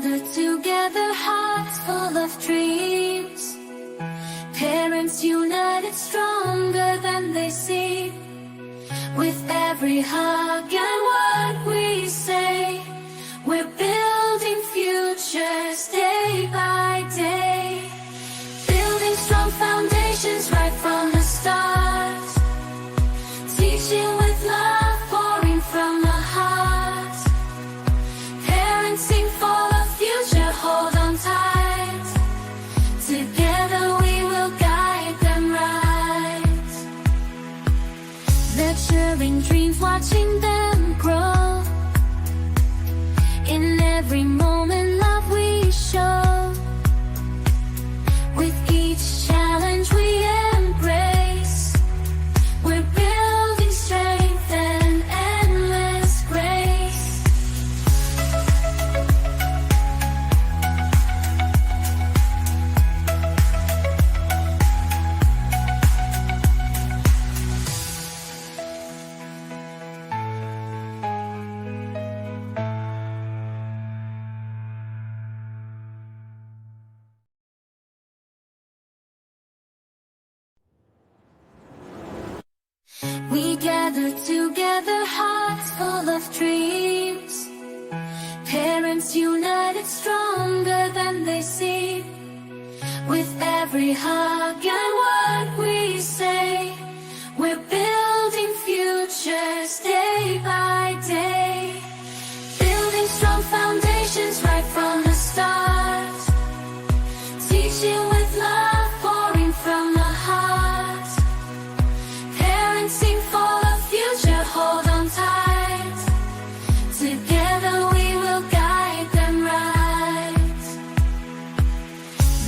gather together, hearts full of dreams. Parents united, stronger than they seem. With every hug and word we say, we're building futures day by day. Building strong foundations right from the start. Teaching with love, pouring from the heart. Parenting for the future, hold on tight. Together we will guide them right. Nurturing dreams, watching them grow. In every moment, love we show. With each challenge we embrace, we're building strength and endless grace. We gather together, hearts full of dreams. Parents united, stronger than they seem. With every hug and word we say, we're building futures day by day. Building strong foundations right from the start. Teaching with love, pouring from the heart. Parenting for the future, hold on tight. Together we will guide them right.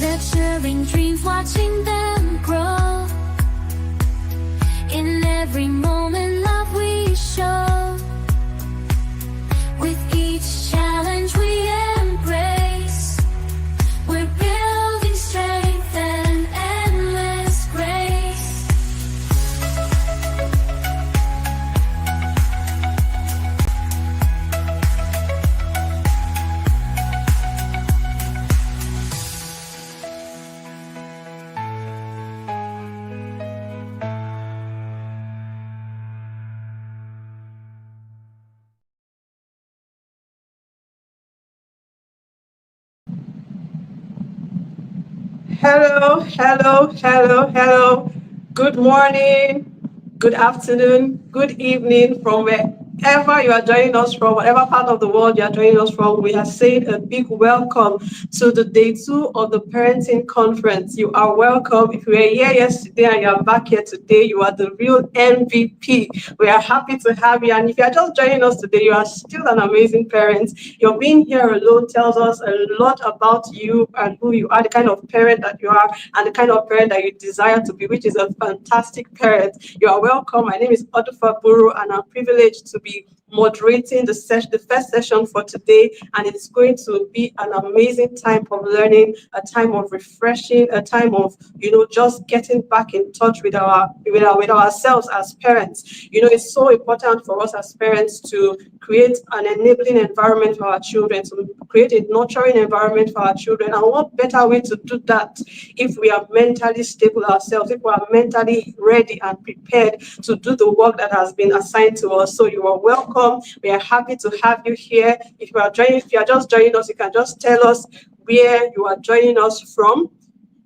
Nurturing dreams, watching them grow. In every moment, love we show. With each challenge we embrace, we're building strength and endless grace. Hello, hello, hello, hello. Good morning, good afternoon, good evening from wherever you are joining us from, whatever part of the world you are joining us from. We are saying a big welcome to the day 2 of the parenting conference. You are welcome. If you were here yesterday and you are back here today, you are the real MVP. We are happy to have you. And if you are just joining us today, you are still an amazing parent. Your being here alone tells us a lot about you and who you are, the kind of parent that you are, and the kind of parent that you desire to be, which is a fantastic parent. You are welcome. My name is Odufa Buru, and I'm privileged to be moderating the first session for today, and it's going to be an amazing time of learning, a time of refreshing, a time of just getting back in touch with ourselves as parents. It's so important for us as parents to create an enabling environment for our children, to create a nurturing environment for our children. And what better way to do that if we are mentally stable ourselves, if we are mentally ready and prepared to do the work that has been assigned to us. So you are welcome. We are happy to have you here. If you are just joining us, you can just tell us where you are joining us from.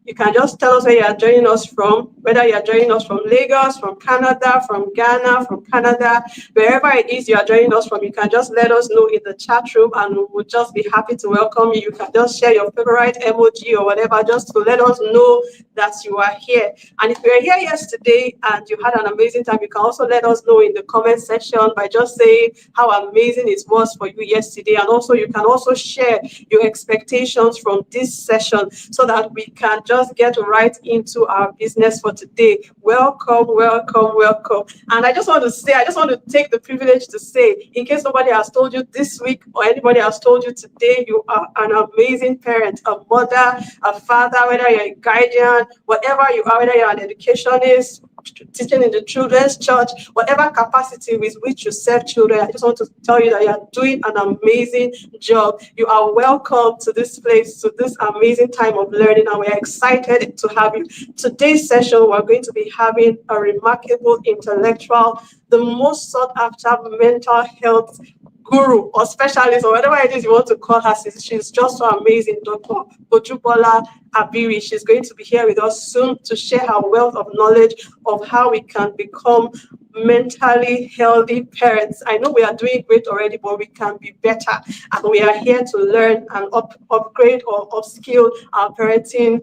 You can just tell us where you are joining us from, whether you are joining us from Lagos, from Canada, from Ghana, from Canada, wherever it is you are joining us from. You can just let us know in the chat room, and we'll just be happy to welcome you. You can just share your favorite emoji or whatever, just to let us know that you are here. And if you were here yesterday and you had an amazing time, you can also let us know in the comment section by just saying how amazing it was for you yesterday. And also you can also share your expectations from this session so that we can just get right into our business for today. Welcome, welcome, welcome. And I just want to take the privilege to say, in case nobody has told you this week or anybody has told you today, you are an amazing parent, a mother, a father, whether you're a guardian, whatever you are, whether you're an educationist, teaching in the children's church, whatever capacity with which you serve children. I just want to tell you that you are doing an amazing job. You are welcome to this place, to this amazing time of learning, and we're excited to have you. Today's session, we're going to be having a remarkable intellectual, the most sought after mental health guru or specialist or whatever it is you want to call her. She's just so amazing, Dr. Bojubola ABIRI. She's going to be here with us soon to share her wealth of knowledge of how we can become mentally healthy parents. I know we are doing great already, but we can be better, and we are here to learn and upgrade or upskill our parenting,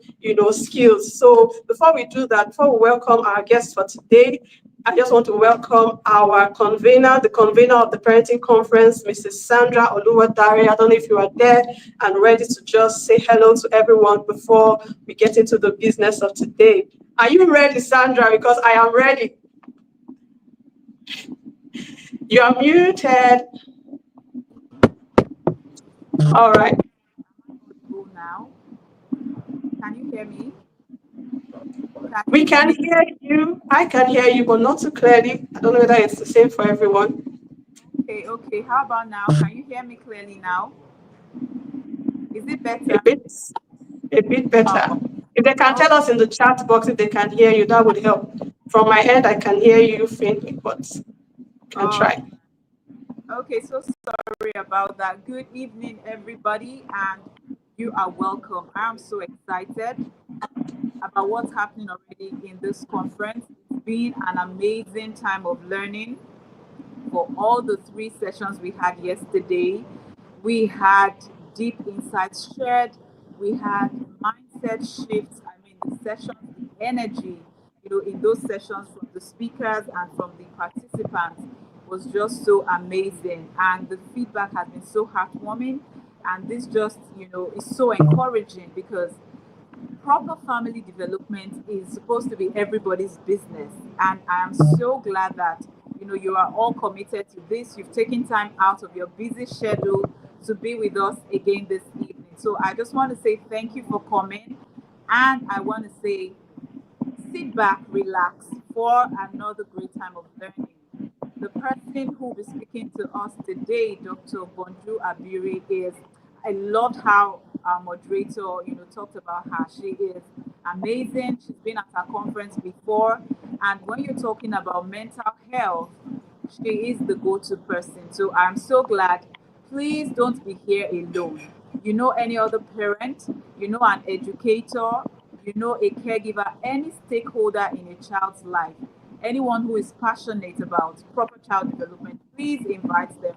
skills. So before we do that, before we welcome our guests for today, I just want to welcome our convener, the convener of the parenting conference, Mrs. Sandra Oluwadare. I don't know if you are there and ready to just say hello to everyone before we get into the business of today. Are you ready, Sandra? Because I am ready. You are muted. All right. Now, can you hear me? We can hear you. I can hear you, but not too clearly. I don't know whether it's the same for everyone. Okay. How about now? Can you hear me clearly now? Is it better? A bit better. If they can tell us in the chat box if they can hear you, that would help. From my end, I can hear you faintly, but can try. Okay, so sorry about that. Good evening, everybody, and you are welcome. I'm so excited about what's happening already in this conference. It's been an amazing time of learning for all the 3 sessions we had yesterday. We had deep insights shared. We had mindset shifts. I mean, the sessions, the energy, in those sessions from the speakers and from the participants was just so amazing. And the feedback has been so heartwarming. And this just, is so encouraging because proper family development is supposed to be everybody's business. And I am so glad that, you are all committed to this. You've taken time out of your busy schedule to be with us again this evening. So I just want to say thank you for coming. And I want to say, sit back, relax for another great time of learning. The person who will be speaking to us today, Dr. GBONJU ABIRI, is, I loved how our moderator, talked about her. She is amazing. She's been at our conference before. And when you're talking about mental health, she is the go-to person. So I'm so glad. Please don't be here alone. You know any other parent, an educator, a caregiver, any stakeholder in a child's life, anyone who is passionate about proper child development, please invite them.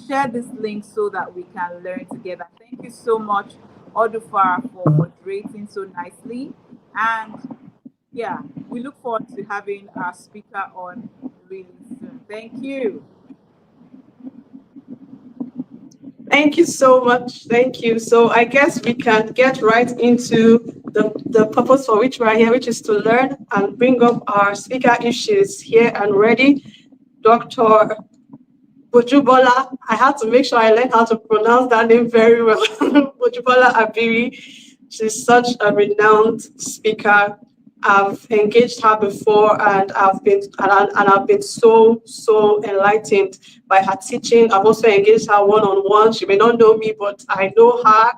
Share this link so that we can learn together. Thank you so much, Odufar, for moderating so nicely. And yeah, we look forward to having our speaker on really soon. Thank you. Thank you so much. Thank you. So I guess we can get right into the purpose for which we are here, which is to learn and bring up our speaker issues here and ready. Dr. Bojubola, I had to make sure I learned how to pronounce that name very well. Bojubola ABIRI. She's such a renowned speaker. I've engaged her before, and I've been so enlightened by her teaching. I've also engaged her one-on-one. She may not know me, but I know her.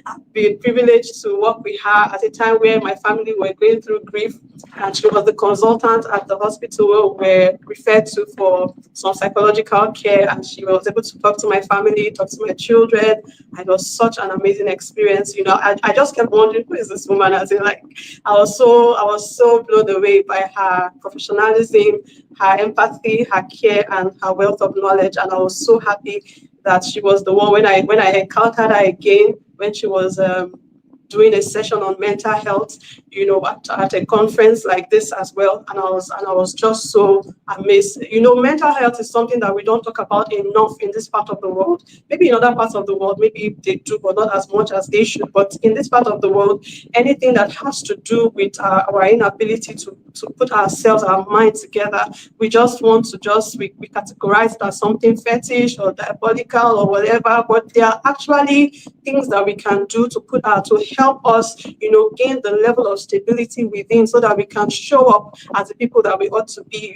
I've been privileged to work with her at a time where my family were going through grief, and she was the consultant at the hospital where we were referred to for some psychological care, and she was able to talk to my family, talk to my children. It was such an amazing experience. I just kept wondering, who is this woman? As in, like, I was so blown away by her professionalism, her empathy, her care, and her wealth of knowledge. And I was so happy that she was the one when I encountered her again when she was doing a session on mental health, at a conference like this as well. And I was just so amazed. Mental health is something that we don't talk about enough in this part of the world. Maybe in other parts of the world, maybe they do, but not as much as they should. But in this part of the world, anything that has to do with our inability to put ourselves, our minds together. We just want to we categorize it as something fetish or diabolical or whatever, but there are actually things that we can do to help us, gain the level of stability within, so that we can show up as the people that we ought to be,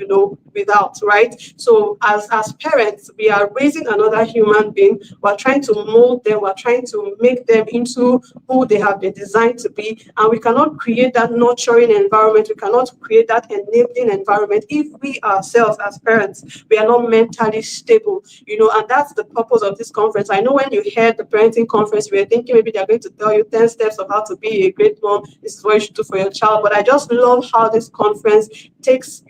without, right? So as parents, we are raising another human being. We're trying to mold them. We're trying to make them into who they have been designed to be. And we cannot create that nurturing environment. We cannot create that enabling environment if we ourselves as parents, we are not mentally stable, and that's the purpose of this conference. I know when you heard the parenting conference, we were thinking maybe they're going to tell you 10 steps of how to be a great mom. This is what you should do for your child. But I just love how this conference takes,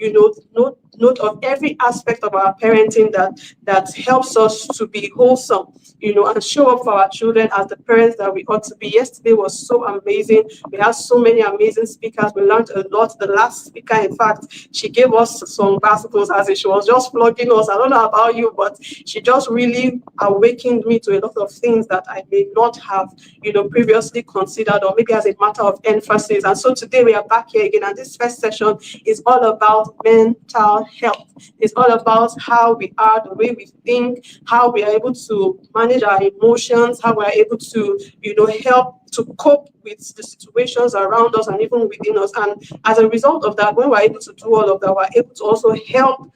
note of every aspect of our parenting that helps us to be wholesome, and show up for our children as the parents that we ought to be. Yesterday was so amazing. We had so many amazing speakers. We learned a lot. The last speaker, in fact, she gave us some gospels as if she was just flogging us. I don't know about you, but she just really awakened me to a lot of things that I may not have, previously considered, or maybe as a matter of emphasis. And so today we are back here again, and this first session is all about mental health. It's all about how we are, the way we think, how we are able to manage our emotions, how we are able to, help to cope with the situations around us and even within us. And as a result of that, when we're able to do all of that, we're able to also help,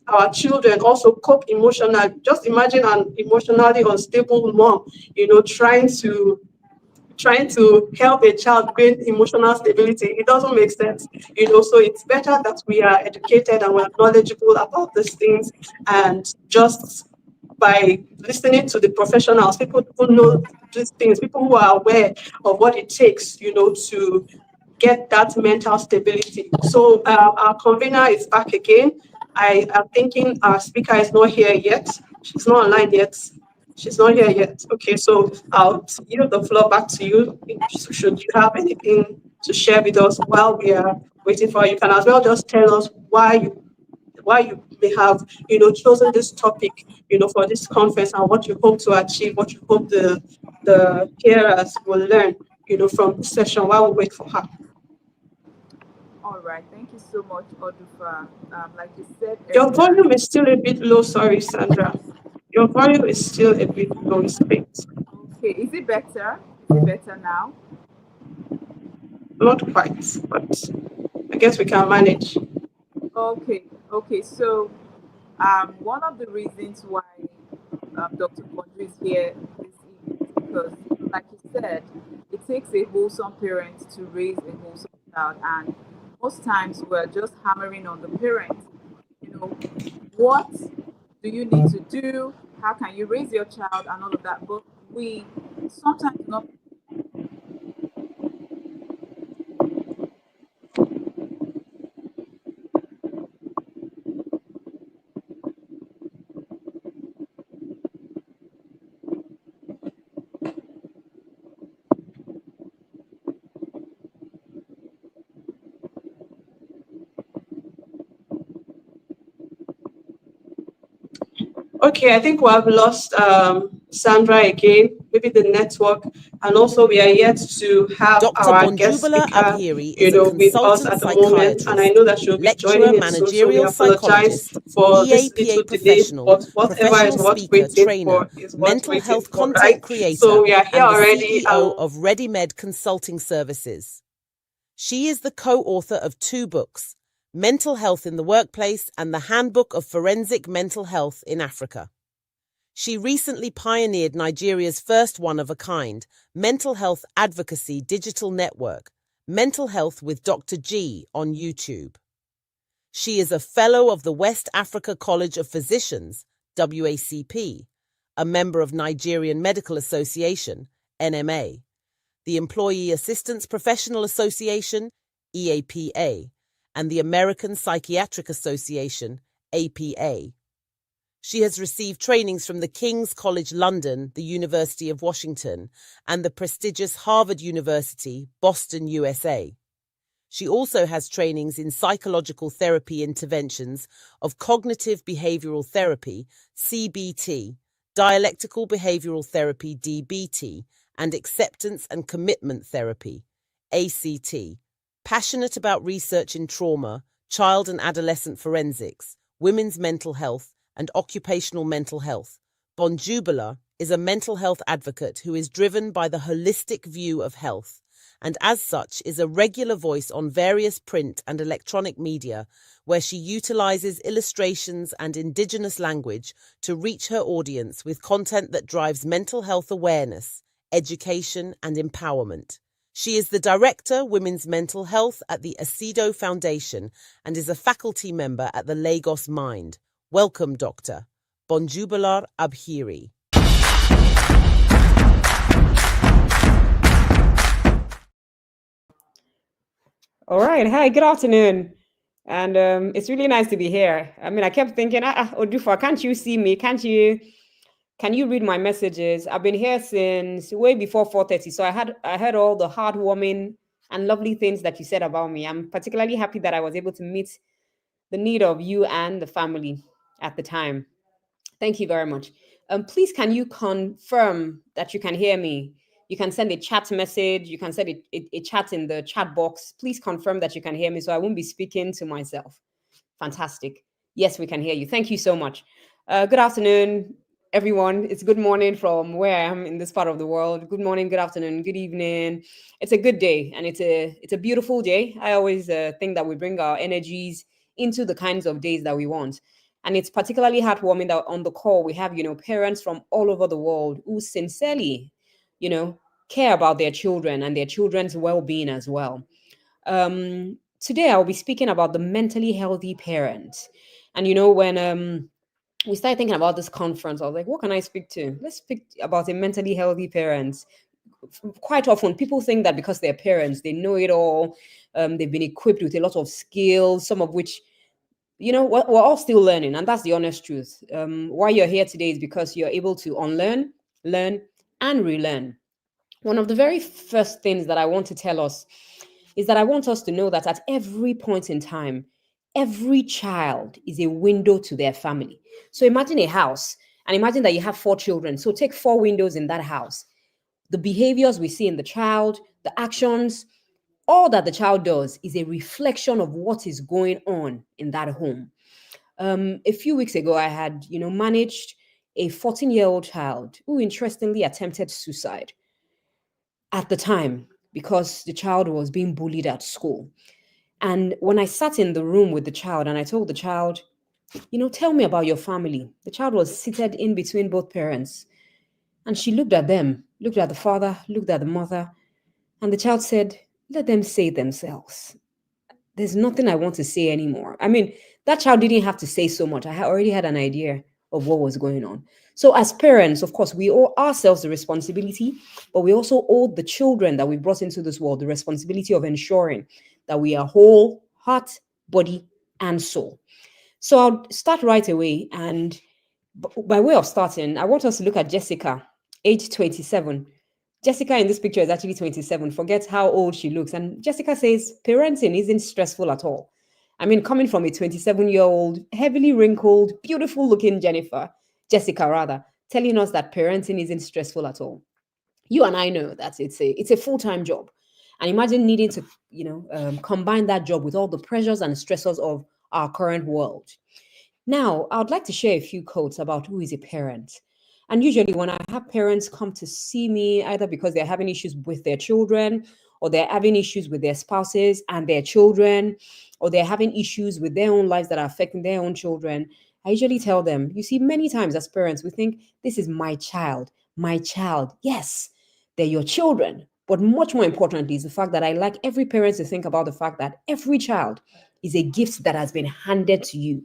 our children also cope emotionally. Just imagine an emotionally unstable mom, trying to help a child gain emotional stability. It doesn't make sense, so it's better that we are educated and we're knowledgeable about these things, and just by listening to the professionals, people who know these things, people who are aware of what it takes, to get that mental stability. So our convener is back again. I am thinking our speaker is not here yet. She's not online yet. She's not here yet. Okay, so I'll yield the floor back to you. Should you have anything to share with us while we are waiting for you, you can as well just tell us why you may have, chosen this topic, for this conference, and what you hope to achieve, what you hope the hearers will learn, from this session while we wait for her. All right, thank you so much, Odufa. Like you said Your earlier, volume is still a bit low. Sorry, Sandra. Your volume is still a bit low. It's faint. okay, is it better? Is it better now? Not quite, but I guess we can manage. Okay, so one of the reasons why Dr. GBONJU is here this evening is because, like you said, it takes a wholesome parent to raise a wholesome child, and most times we're just hammering on the parent. What do you need to do? How can you raise your child and all of that? But we sometimes not. Okay, I think we have lost Sandra again, maybe the network, and also we are yet to have Dr. our guest Bonjubala speaker, ABIRI is a with us consultant at the moment, and I psychiatrist, know that she'll be lecturer, joining in soon, so we managerial apologize psychologist, for this EAPA little delay, professional, but whatever is professional worth speaker, waiting trainer, for is worth mental waiting health for, content right? creator, So we are here and the already. CEO of Redi-Med Consulting Services. She is the co-author of 2 books, Mental Health in the Workplace and the Handbook of Forensic Mental Health in Africa. She recently pioneered Nigeria's first one-of-a-kind mental health advocacy digital network, Mental Health with Dr. G on YouTube. She is a fellow of the West Africa College of Physicians, WACP, a member of Nigerian Medical Association, NMA, the Employee Assistance Professional Association, EAPA, and the American Psychiatric Association, APA. She has received trainings from the King's College London, the University of Washington, and the prestigious Harvard University, Boston, USA. She also has trainings in psychological therapy interventions of cognitive behavioral therapy, CBT, dialectical behavioral therapy, DBT, and acceptance and commitment therapy, ACT, Passionate about research in trauma, child and adolescent forensics, women's mental health, and occupational mental health, Bonjubala is a mental health advocate who is driven by the holistic view of health, and as such is a regular voice on various print and electronic media where she utilizes illustrations and indigenous language to reach her audience with content that drives mental health awareness, education, and empowerment. She is the Director, Women's Mental Health at the Asido Foundation and is a faculty member at the Lagos Mind. Welcome, Dr. Bonjubala ABIRI. All right. Hi, good afternoon. And it's really nice to be here. I mean, I kept thinking, Odufa, can't you see me? Can you read my messages? I've been here since way before 4:30. So I heard all the heartwarming and lovely things that you said about me. I'm particularly happy that I was able to meet the need of you and the family at the time. Thank you very much. Please, can you confirm that you can hear me? You can send a chat message. You can send a chat in the chat box. Please confirm that you can hear me so I won't be speaking to myself. Fantastic. Yes, we can hear you. Thank you so much. Good afternoon, everyone. It's good morning from where I am in this part of the world. Good morning, good afternoon, good evening. It's a good day and it's a beautiful day. I always think that we bring our energies into the kinds of days that we want. And it's particularly heartwarming that on the call we have, parents from all over the world who sincerely, care about their children and their children's well-being as well. Today I'll be speaking about the mentally healthy parent. And when we started thinking about this conference, I was like, what can I speak to? Let's speak about a mentally healthy parent. Quite often people think that because they're parents, they know it all. They've been equipped with a lot of skills, some of which we're all still learning, and that's the honest truth. Why you're here today is because you're able to unlearn, learn, and relearn. One of the very first things that I want to tell us is that I want us to know that at every point in time, every child is a window to their family. So imagine a house, and imagine that you have 4 children. So take 4 windows in that house. The behaviors we see in the child, the actions, all that the child does is a reflection of what is going on in that home. A few weeks ago, I had, managed a 14-year-old child who interestingly attempted suicide at the time because the child was being bullied at school. And when I sat in the room with the child and I told the child, tell me about your family. The child was seated in between both parents. And she looked at them, looked at the father, looked at the mother. And the child said, let them say it themselves. There's nothing I want to say anymore. I mean, that child didn't have to say so much. I already had an idea of what was going on. So as parents, of course, we owe ourselves the responsibility, but we also owe the children that we brought into this world the responsibility of ensuring that we are whole, heart, body, and soul. So I'll start right away. And by way of starting, I want us to look at Jessica, age 27. Jessica in this picture is actually 27. Forget how old she looks. And Jessica says parenting isn't stressful at all. I mean, coming from a 27-year-old, heavily wrinkled, beautiful looking Jessica, telling us that parenting isn't stressful at all. You and I know that it's a full-time job. And imagine needing to, combine that job with all the pressures and stressors of our current world. Now, I would like to share a few quotes about who is a parent. And usually when I have parents come to see me, either because they're having issues with their children, or they're having issues with their spouses and their children, or they're having issues with their own lives that are affecting their own children, I usually tell them, you see, many times as parents, we think, this is my child, my child. Yes, they're your children. But much more importantly is the fact that I like every parent to think about the fact that every child is a gift that has been handed to you.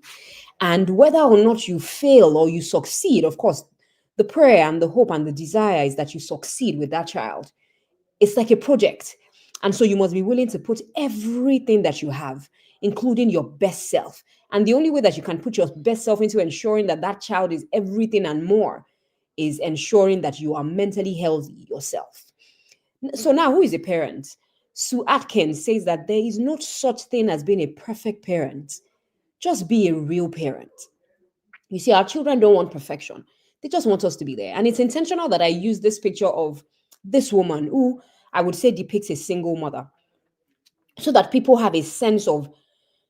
And whether or not you fail or you succeed, of course, the prayer and the hope and the desire is that you succeed with that child. It's like a project. And so you must be willing to put everything that you have, including your best self. And the only way that you can put your best self into ensuring that that child is everything and more is ensuring that you are mentally healthy yourself. So now, who is a parent? Sue Atkins says that there is no such thing as being a perfect parent. Just be a real parent. You see, our children don't want perfection. They just want us to be there. And it's intentional that I use this picture of this woman who I would say depicts a single mother. so that people have a sense of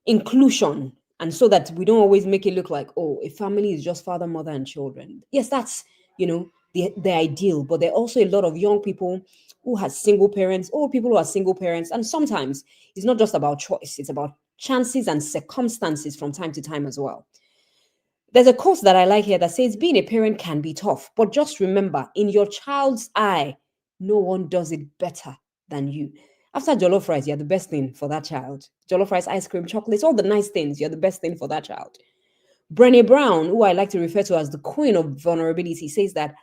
inclusion, and so that we don't always make it look like, oh, a family is just father, mother, and children. Yes, that's, the ideal, but there are also a lot of young people who have single parents, or people who are single parents, and sometimes it's not just about choice, it's about chances and circumstances from time to time as well. There's a quote that I like here that says, being a parent can be tough, but just remember, in your child's eye, no one does it better than you. After jollof rice, you're the best thing for that child. Jollof rice, ice cream, chocolates, all the nice things, you're the best thing for that child. Brené Brown, who I like to refer to as the queen of vulnerability, says that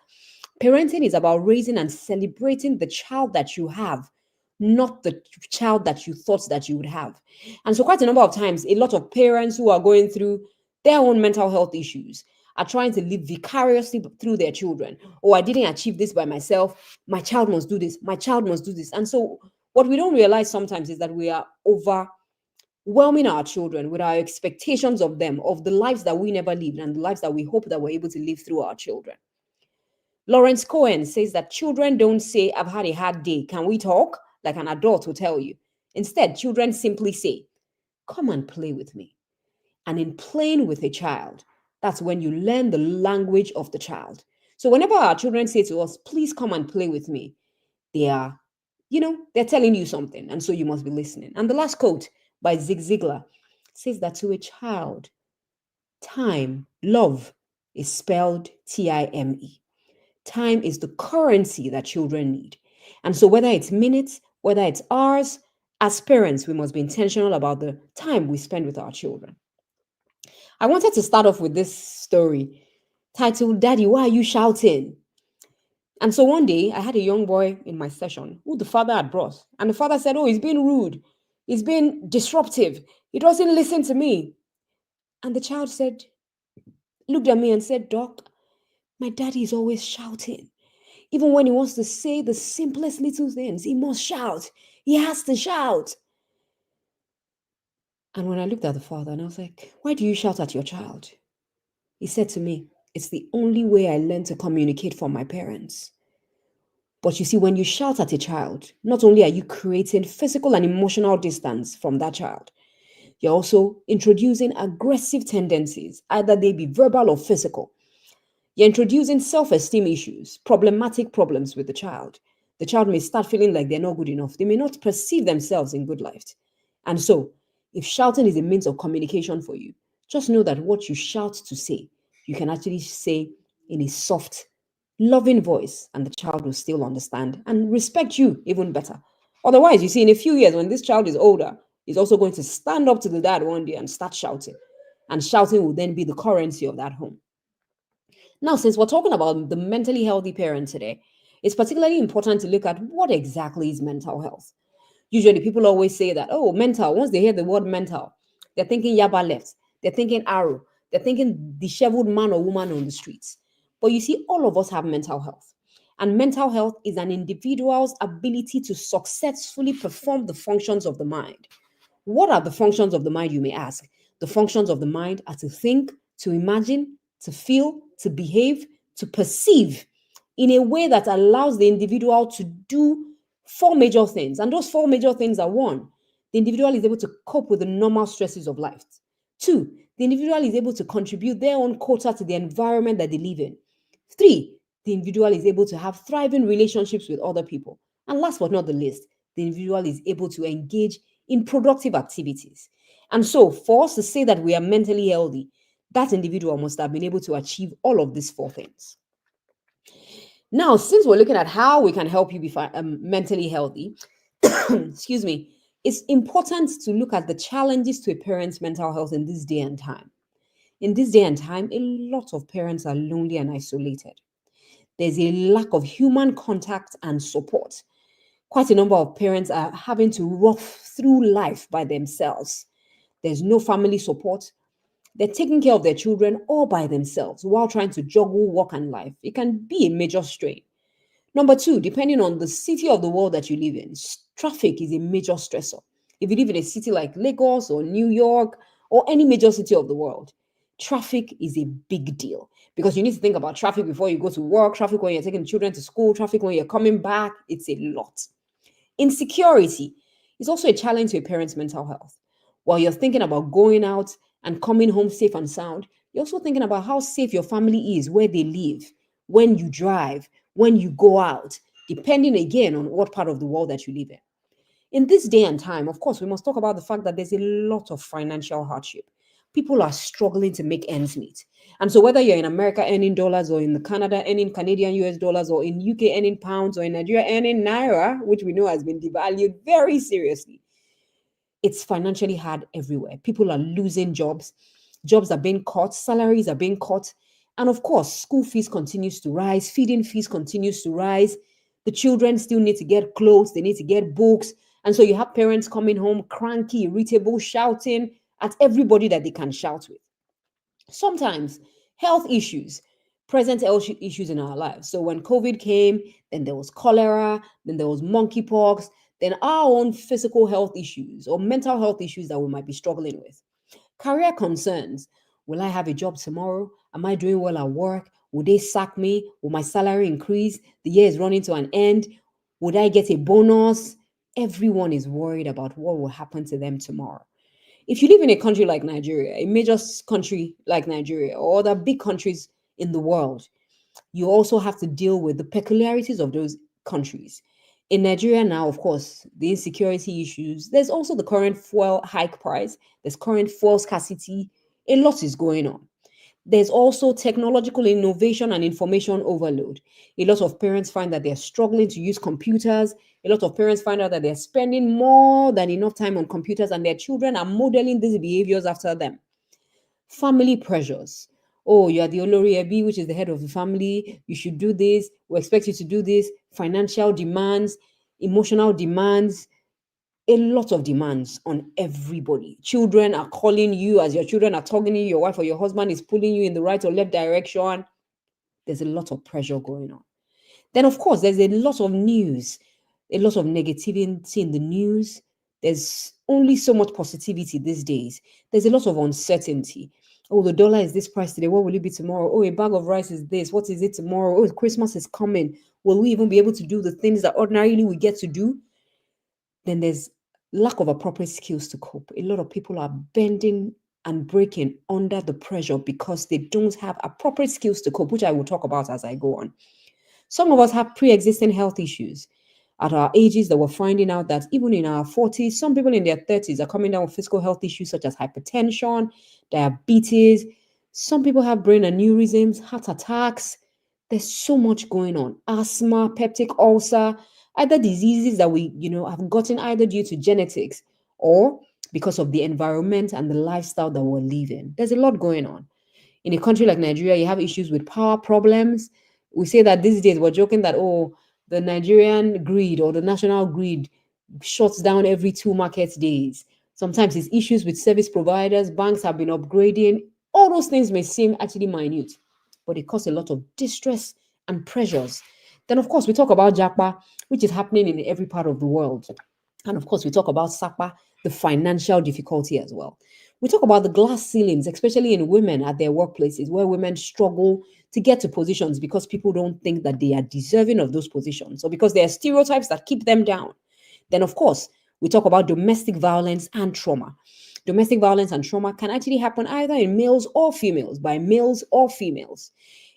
parenting is about raising and celebrating the child that you have, not the child that you thought that you would have. And so quite a number of times, a lot of parents who are going through their own mental health issues are trying to live vicariously through their children. Oh, I didn't achieve this by myself. My child must do this. My child must do this. And so what we don't realize sometimes is that we are overwhelming our children with our expectations of them, of the lives that we never lived and the lives that we hope that we're able to live through our children. Lawrence Cohen says that children don't say, I've had a hard day, can we talk? Like an adult will tell you. Instead, children simply say, come and play with me. And in playing with a child, that's when you learn the language of the child. So whenever our children say to us, please come and play with me, they are, they're telling you something. And so you must be listening. And the last quote by Zig Ziglar says that to a child, time, love, is spelled Time. Time is the currency that children need. And so whether it's minutes, whether it's hours, as parents, we must be intentional about the time we spend with our children. I wanted to start off with this story titled, Daddy, why are you shouting? And so one day I had a young boy in my session who the father had brought. And the father said, oh, he's being rude. He's being disruptive. He doesn't listen to me. And the child looked at me and said, Doc, my daddy is always shouting. Even when he wants to say the simplest little things, he must shout. He has to shout. And when I looked at the father and I was like, why do you shout at your child? He said to me, it's the only way I learned to communicate from my parents. But you see, when you shout at a child, not only are you creating physical and emotional distance from that child, you're also introducing aggressive tendencies, either they be verbal or physical. You're introducing self-esteem issues, problematic problems with the child. The child may start feeling like they're not good enough. They may not perceive themselves in good light. And so, if shouting is a means of communication for you, just know that what you shout to say, you can actually say in a soft, loving voice, and the child will still understand and respect you even better. Otherwise, you see, in a few years, when this child is older, he's also going to stand up to the dad one day and start shouting. And shouting will then be the currency of that home. Now, since we're talking about the mentally healthy parent today, it's particularly important to look at what exactly is mental health. Usually people always say that, oh, mental, once they hear the word mental, they're thinking yaba left, they're thinking arrow, they're thinking disheveled man or woman on the streets. But you see, all of us have mental health. And mental health is an individual's ability to successfully perform the functions of the mind. What are the functions of the mind, you may ask? The functions of the mind are to think, to imagine, to feel, to behave, to perceive in a way that allows the individual to do four major things. And those four major things are: one, the individual is able to cope with the normal stresses of life. Two, the individual is able to contribute their own quota to the environment that they live in. Three, the individual is able to have thriving relationships with other people. And last but not the least, the individual is able to engage in productive activities. And so for us to say that we are mentally healthy, that individual must have been able to achieve all of these four things. Now, since we're looking at how we can help you be mentally healthy, excuse me, it's important to look at the challenges to a parent's mental health in this day and time. In this day and time, a lot of parents are lonely and isolated. There's a lack of human contact and support. Quite a number of parents are having to rough through life by themselves. There's no family support. They're taking care of their children all by themselves while trying to juggle work and life. It can be a major strain. Number two, depending on the city of the world that you live in, traffic is a major stressor. If you live in a city like Lagos or New York or any major city of the world, traffic is a big deal because you need to think about traffic before you go to work, traffic when you're taking children to school, traffic when you're coming back. It's a lot. Insecurity. It's also a challenge to a parent's mental health. While you're thinking about going out and coming home safe and sound, you're also thinking about how safe your family is, where they live, when you drive, when you go out, depending again on what part of the world that you live in. In this day and time, of course, we must talk about the fact that there's a lot of financial hardship. People are struggling to make ends meet. And so whether you're in America earning dollars or in Canada earning Canadian US dollars or in UK earning pounds or in Nigeria earning naira, which we know has been devalued very seriously, it's financially hard everywhere. People are losing jobs. Jobs are being cut. Salaries are being cut. And of course, school fees continues to rise. Feeding fees continues to rise. The children still need to get clothes. They need to get books. And so you have parents coming home cranky, irritable, shouting at everybody that they can shout with. Sometimes health issues, present health issues in our lives. So when COVID came, then there was cholera, then there was monkeypox, then our own physical health issues or mental health issues that we might be struggling with. Career concerns. Will I have a job tomorrow? Am I doing well at work? Will they sack me? Will my salary increase? The year is running to an end. Would I get a bonus? Everyone is worried about what will happen to them tomorrow. If you live in a country like Nigeria, a major country like Nigeria, or other big countries in the world, you also have to deal with the peculiarities of those countries. In Nigeria now, of course, the insecurity issues, there's also the current fuel hike price, there's current fuel scarcity, a lot is going on. There's also technological innovation and information overload. A lot of parents find that they're struggling to use computers. A lot of parents find out that they're spending more than enough time on computers and their children are modeling these behaviors after them. Family pressures. Oh, you are the Olori Ebi, which is the head of the family. You should do this. We expect you to do this. Financial demands, emotional demands, a lot of demands on everybody. Children are calling you as your children are talking to you. Your wife or your husband is pulling you in the right or left direction. There's a lot of pressure going on. Then, of course, there's a lot of news, a lot of negativity in the news. There's only so much positivity these days. There's a lot of uncertainty. Oh, the dollar is this price today. What will it be tomorrow? Oh, a bag of rice is this. What is it tomorrow? Oh, Christmas is coming. Will we even be able to do the things that ordinarily we get to do? Then there's lack of appropriate skills to cope. A lot of people are bending and breaking under the pressure because they don't have appropriate skills to cope, which I will talk about as I go on. Some of us have pre-existing health issues at our ages that we're finding out that even in our 40s, some people in their 30s are coming down with physical health issues such as hypertension, diabetes. Some people have brain aneurysms, heart attacks. There's so much going on. Asthma, peptic ulcer, either diseases that we, have gotten either due to genetics or because of the environment and the lifestyle that we're living. There's a lot going on. In a country like Nigeria, you have issues with power problems. We say that these days we're joking that, the Nigerian grid or the national grid shuts down every 2 market days. Sometimes it's issues with service providers, banks have been upgrading. All those things may seem actually minute, but it causes a lot of distress and pressures. Then, of course, we talk about Japa, which is happening in every part of the world. And of course, we talk about Sapa, the financial difficulty as well. We talk about the glass ceilings, especially in women at their workplaces, where women struggle to get to positions because people don't think that they are deserving of those positions or because there are stereotypes that keep them down. Then, of course, we talk about domestic violence and trauma. Domestic violence and trauma can actually happen either in males or females, by males or females.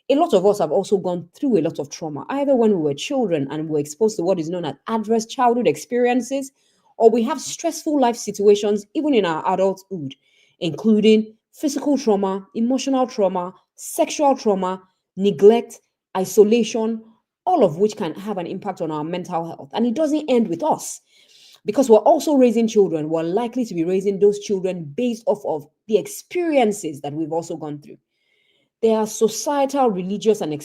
A lot of us have also gone through a lot of trauma, either when we were children and were exposed to what is known as adverse childhood experiences, or we have stressful life situations even in our adulthood, including physical trauma, emotional trauma, sexual trauma, neglect, isolation, all of which can have an impact on our mental health. And it doesn't end with us. Because we're also raising children, we're likely to be raising those children based off of the experiences that we've also gone through. There are societal, religious, and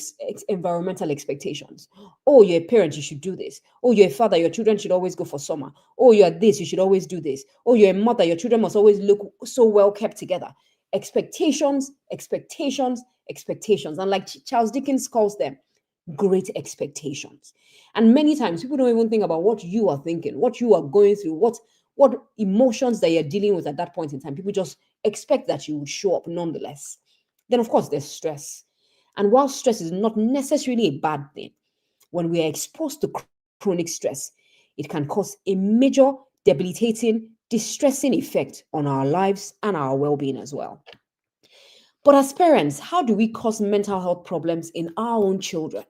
environmental expectations. Oh, you're a parent, you should do this. Oh, you're a father, your children should always go for summer. Oh, you're this, you should always do this. Oh, you're a mother, your children must always look so well kept together. Expectations, expectations, expectations. And like Charles Dickens calls them, great expectations. And many times people don't even think about what you are thinking, what you are going through, what emotions that you're dealing with at that point in time. People just expect that you would show up nonetheless. Then, of course, there's stress. And while stress is not necessarily a bad thing, when we are exposed to chronic stress, it can cause a major debilitating, distressing effect on our lives and our well-being as well. But as parents, how do we cause mental health problems in our own children?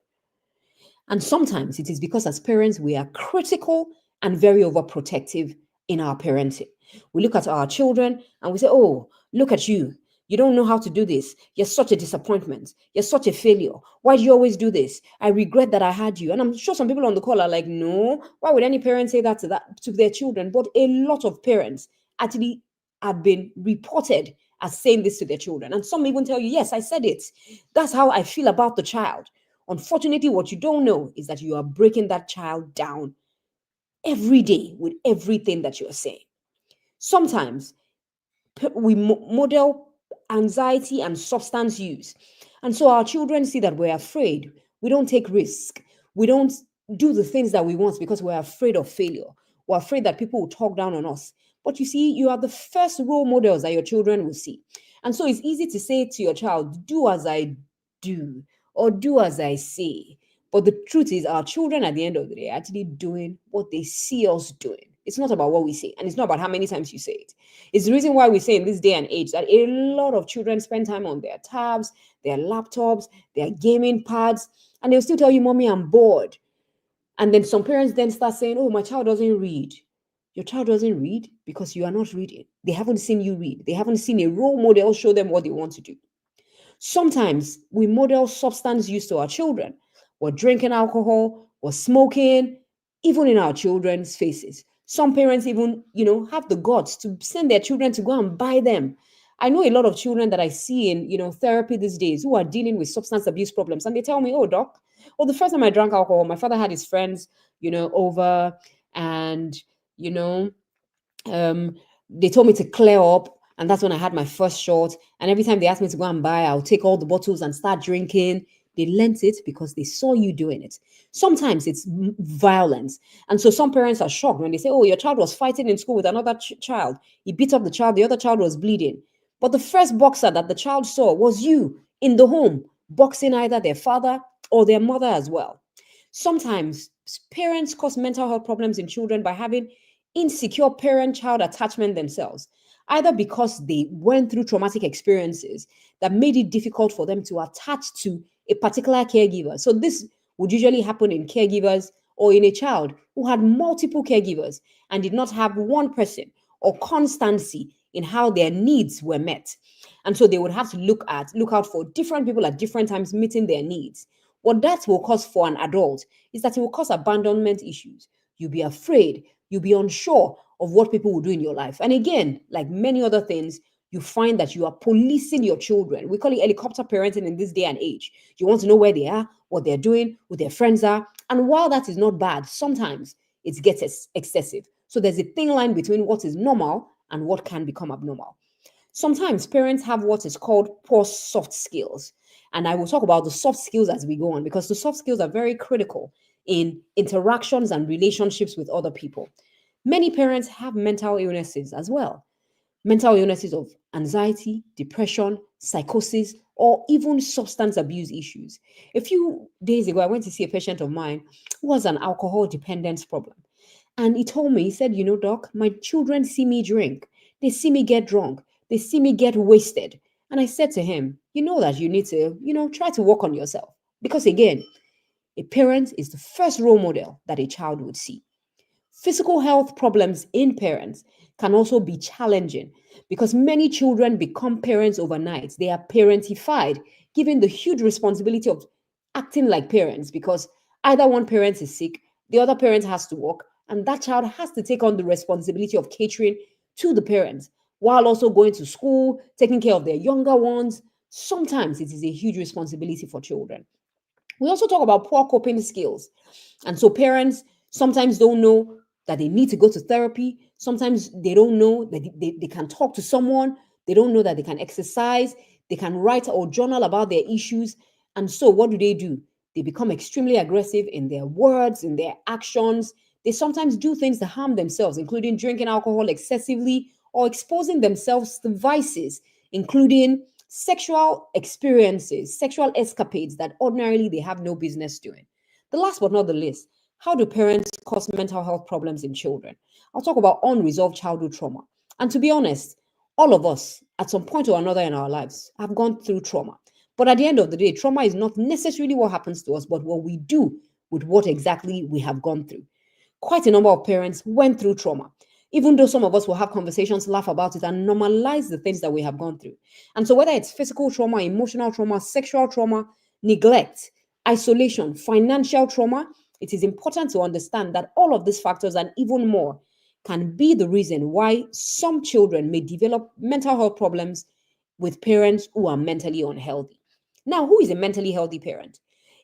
And sometimes it is because as parents, we are critical and very overprotective in our parenting. We look at our children and we say, oh, look at you. You don't know how to do this. You're such a disappointment. You're such a failure. Why do you always do this? I regret that I had you. And I'm sure some people on the call are like, no, why would any parent say that to their children? But a lot of parents actually have been reported as saying this to their children. And some even tell you, yes, I said it. That's how I feel about the child. Unfortunately, what you don't know is that you are breaking that child down every day with everything that you are saying. Sometimes we model anxiety and substance use. And so our children see that we're afraid. We don't take risks. We don't do the things that we want because we're afraid of failure. We're afraid that people will talk down on us. But you see, you are the first role models that your children will see. And so it's easy to say to your child, do as I do, or do as I say. But the truth is, our children at the end of the day are actually doing what they see us doing. It's not about what we say, and it's not about how many times you say it. It's the reason why we say in this day and age that a lot of children spend time on their tabs, their laptops, their gaming pads, and they'll still tell you, Mommy, I'm bored. And then some parents then start saying, oh, my child doesn't read. Your child doesn't read because you are not reading. They haven't seen you read. They haven't seen a role model show them what they want to do. Sometimes we model substance use to our children. We're drinking alcohol, we're smoking, even in our children's faces. Some parents even, have the guts to send their children to go and buy them. I know a lot of children that I see in, therapy these days who are dealing with substance abuse problems. And they tell me, oh, doc, well, the first time I drank alcohol, my father had his friends, over and, they told me to clear up. And that's when I had my first shot. And every time they asked me to go and buy, I'll take all the bottles and start drinking. They learnt it because they saw you doing it. Sometimes it's violence. And so some parents are shocked when they say, oh, your child was fighting in school with another child. He beat up the child. The other child was bleeding. But the first boxer that the child saw was you in the home, boxing either their father or their mother as well. Sometimes parents cause mental health problems in children by having insecure parent-child attachment themselves, either because they went through traumatic experiences that made it difficult for them to attach to a particular caregiver. So this would usually happen in caregivers or in a child who had multiple caregivers and did not have one person or constancy in how their needs were met. And so they would have to look out for different people at different times meeting their needs. What that will cause for an adult is that it will cause abandonment issues. You'll be afraid, you'll be unsure of what people will do in your life. And again, like many other things, you find that you are policing your children. We call it helicopter parenting in this day and age. You want to know where they are, what they're doing, who their friends are. And while that is not bad, sometimes it gets excessive. So there's a thin line between what is normal and what can become abnormal. Sometimes parents have what is called poor soft skills. And I will talk about the soft skills as we go on, because the soft skills are very critical in interactions and relationships with other people. Many parents have mental illnesses as well. Mental illnesses of anxiety, depression, psychosis, or even substance abuse issues. A few days ago, I went to see a patient of mine who has an alcohol dependence problem. And he told me, he said, doc, my children see me drink. They see me get drunk. They see me get wasted. And I said to him, that you need to, try to work on yourself. Because again, a parent is the first role model that a child would see. Physical health problems in parents can also be challenging because many children become parents overnight. They are parentified, given the huge responsibility of acting like parents, because either one parent is sick, the other parent has to work, and that child has to take on the responsibility of catering to the parents while also going to school, taking care of their younger ones. Sometimes it is a huge responsibility for children. We also talk about poor coping skills. And so parents sometimes don't know that they need to go to therapy. Sometimes they don't know that they can talk to someone. They don't know that they can exercise. They can write or journal about their issues. And so what do? They become extremely aggressive in their words, in their actions. They sometimes do things to harm themselves, including drinking alcohol excessively or exposing themselves to vices, including sexual experiences, sexual escapades that ordinarily they have no business doing. The last but not the least, How do parents cause mental health problems in children? I'll talk about unresolved childhood trauma. And to be honest, all of us, at some point or another in our lives, have gone through trauma. But at the end of the day, trauma is not necessarily what happens to us, but what we do with what exactly we have gone through. Quite a number of parents went through trauma, even though some of us will have conversations, laugh about it, and normalize the things that we have gone through. And so, whether it's physical trauma, emotional trauma, sexual trauma, neglect, isolation, financial trauma, it is important to understand that all of these factors and even more can be the reason why some children may develop mental health problems with parents who are mentally unhealthy. Now, who is a mentally healthy parent?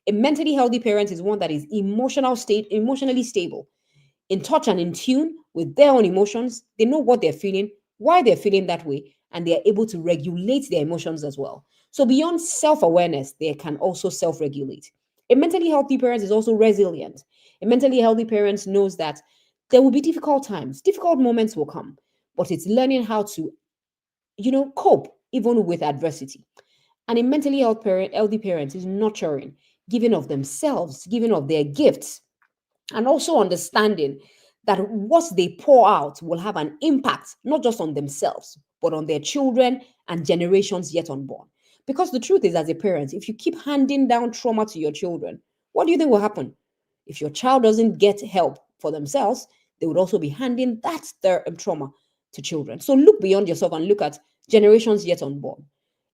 A mentally healthy parent is one that is emotionally stable, in touch and in tune with their own emotions. They know what they're feeling, why they're feeling that way, and they are able to regulate their emotions as well. So beyond self-awareness, they can also self-regulate. A mentally healthy parent is also resilient. A mentally healthy parent knows that there will be difficult times, difficult moments will come, but it's learning how to, cope even with adversity. And a healthy parent is nurturing, giving of themselves, giving of their gifts, and also understanding that what they pour out will have an impact not just on themselves but on their children and generations yet unborn. Because the truth is, as a parent, if you keep handing down trauma to your children, what do you think will happen? If your child doesn't get help for themselves, they would also be handing their trauma to children. So look beyond yourself and look at generations yet unborn.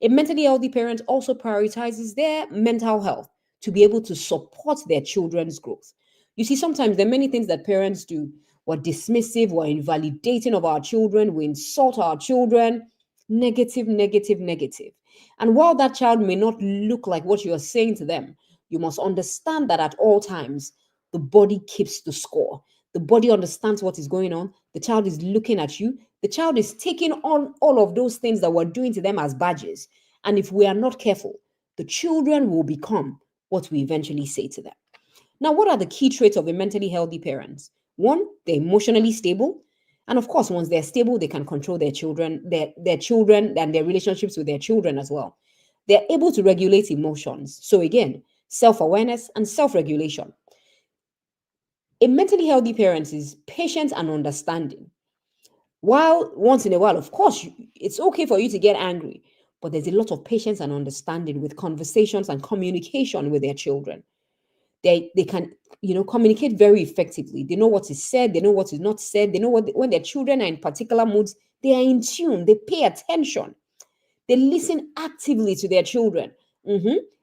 A mentally healthy parent also prioritizes their mental health to be able to support their children's growth. You see, sometimes there are many things that parents do. We're dismissive, we're invalidating of our children, we insult our children, negative, negative, negative. And while that child may not look like what you are saying to them, you must understand that at all times, the body keeps the score. The body understands what is going on. The child is looking at you. The child is taking on all of those things that we're doing to them as badges. And if we are not careful, the children will become what we eventually say to them. Now, what are the key traits of a mentally healthy parent? One, they're emotionally stable. And of course, once they're stable, they can control their children, their children and their relationships with their children as well. They're able to regulate emotions. So again, self-awareness and self-regulation. A mentally healthy parent is patient and understanding. While once in a while, of course, it's okay for you to get angry, but there's a lot of patience and understanding with conversations and communication with their children. They can, communicate very effectively. They know what is said. They know what is not said. They know when their children are in particular moods, they are in tune. They pay attention. They listen actively to their children.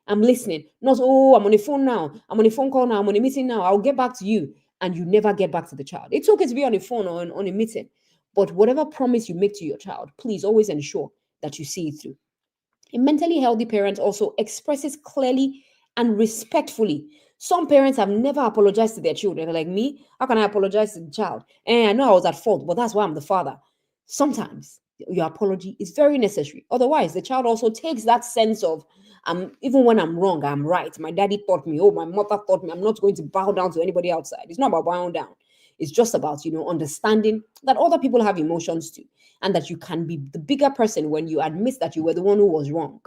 I'm listening. Not, oh, I'm on a phone now. I'm on a phone call now. I'm on a meeting now. I'll get back to you. And you never get back to the child. It's okay to be on a phone or on a meeting. But whatever promise you make to your child, please always ensure that you see it through. A mentally healthy parent also expresses clearly and respectfully. Some parents have never apologized to their children. They're like, me, how can I apologize to the child? I know I was at fault, but that's why I'm the father. Sometimes your apology is very necessary. Otherwise, the child also takes that sense of, even when I'm wrong, I'm right. My daddy taught me, my mother taught me, I'm not going to bow down to anybody outside. It's not about bowing down. It's just about, understanding that other people have emotions too, and that you can be the bigger person when you admit that you were the one who was wrong.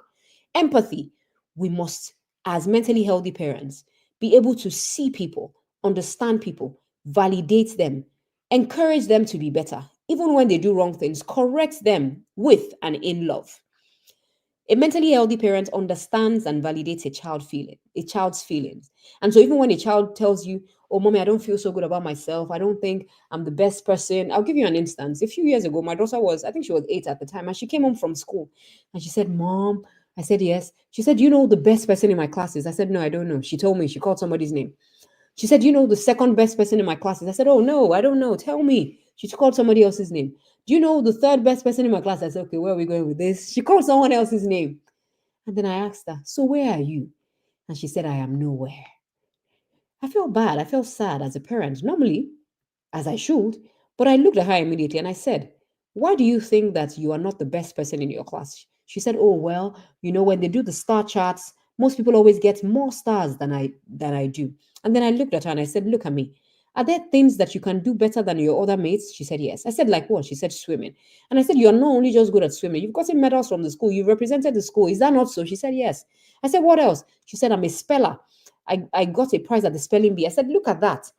Empathy. We must, as mentally healthy parents, be able to see people, understand people, validate them, encourage them to be better, even when they do wrong things, correct them with and in love. A mentally healthy parent understands and validates a child's feelings. And so even when a child tells you, oh, mommy, I don't feel so good about myself. I don't think I'm the best person. I'll give you an instance. A few years ago, my daughter I think she was 8 at the time, and she came home from school and she said, Mom, I said, yes. She said, you know the best person in my class is? I said, no, I don't know. She told me, she called somebody's name. She said, you know the second best person in my class is? I said, oh, no, I don't know. Tell me. She called somebody else's name. Do you know the third best person in my class? I said, okay, where are we going with this? She called someone else's name. And then I asked her, so where are you? And she said, I am nowhere. I felt bad. I felt sad as a parent, normally, as I should. But I looked at her immediately and I said, why do you think that you are not the best person in your class? She said, oh, well, when they do the star charts, most people always get more stars than I do. And then I looked at her and I said, look at me. Are there things that you can do better than your other mates? She said, yes. I said, like what? She said, swimming. And I said, you're not only just good at swimming. You've gotten medals from the school. You've represented the school. Is that not so? She said, yes. I said, what else? She said, I'm a speller. I got a prize at the spelling bee. I said, look at that.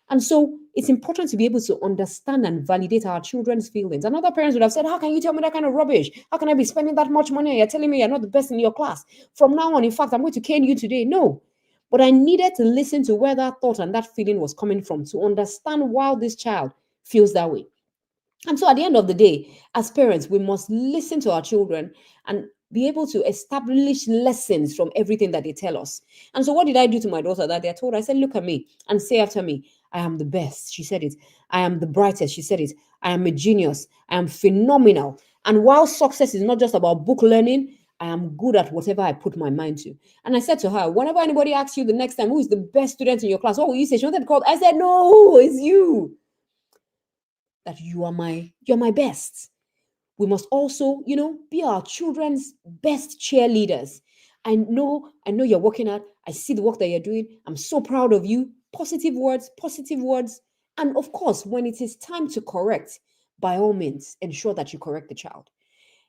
And so it's important to be able to understand and validate our children's feelings. And other parents would have said, how can you tell me that kind of rubbish? How can I be spending that much money and you're telling me you're not the best in your class? From now on, in fact, I'm going to cane you today. No. But I needed to listen to where that thought and that feeling was coming from to understand why this child feels that way. And so at the end of the day, as parents, we must listen to our children and be able to establish lessons from everything that they tell us. And so what did I do to my daughter that day? I told her, I said, look at me and say after me, I am the best. She said it. I am the brightest. She said it. I am a genius. I am phenomenal. And while success is not just about book learning, I am good at whatever I put my mind to. And I said to her, whenever anybody asks you the next time, who is the best student in your class? What will you say? She wanted to call. I said, no, it's you. That you're my best. We must also, be our children's best cheerleaders. I know you're working hard. I see the work that you're doing. I'm so proud of you. Positive words. And of course, when it is time to correct, by all means, ensure that you correct the child.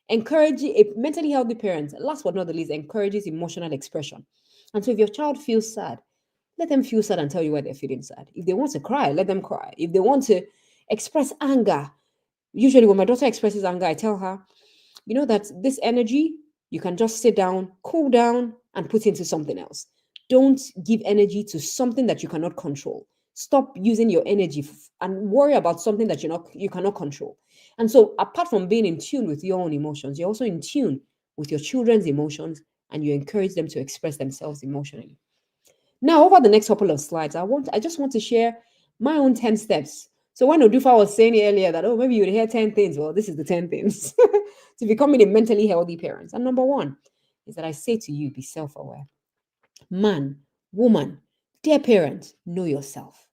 Encourage a mentally healthy parent, last but not the least, encourages emotional expression. And so if your child feels sad, let them feel sad and tell you why they're feeling sad. If they want to cry, let them cry. If they want to express anger, usually when my daughter expresses anger, I tell her, that this energy, you can just sit down, cool down, and put into something else. Don't give energy to something that you cannot control. Stop using your energy and worry about something that you cannot control. And so apart from being in tune with your own emotions, you're also in tune with your children's emotions, and you encourage them to express themselves emotionally. Now, over the next couple of slides, I just want to share my own 10 steps. So when Odufa was saying earlier that, maybe you'd hear 10 things. Well, this is the 10 things to becoming a mentally healthy parent. And number one is that I say to you, be self-aware. Man, woman, dear parent, know yourself.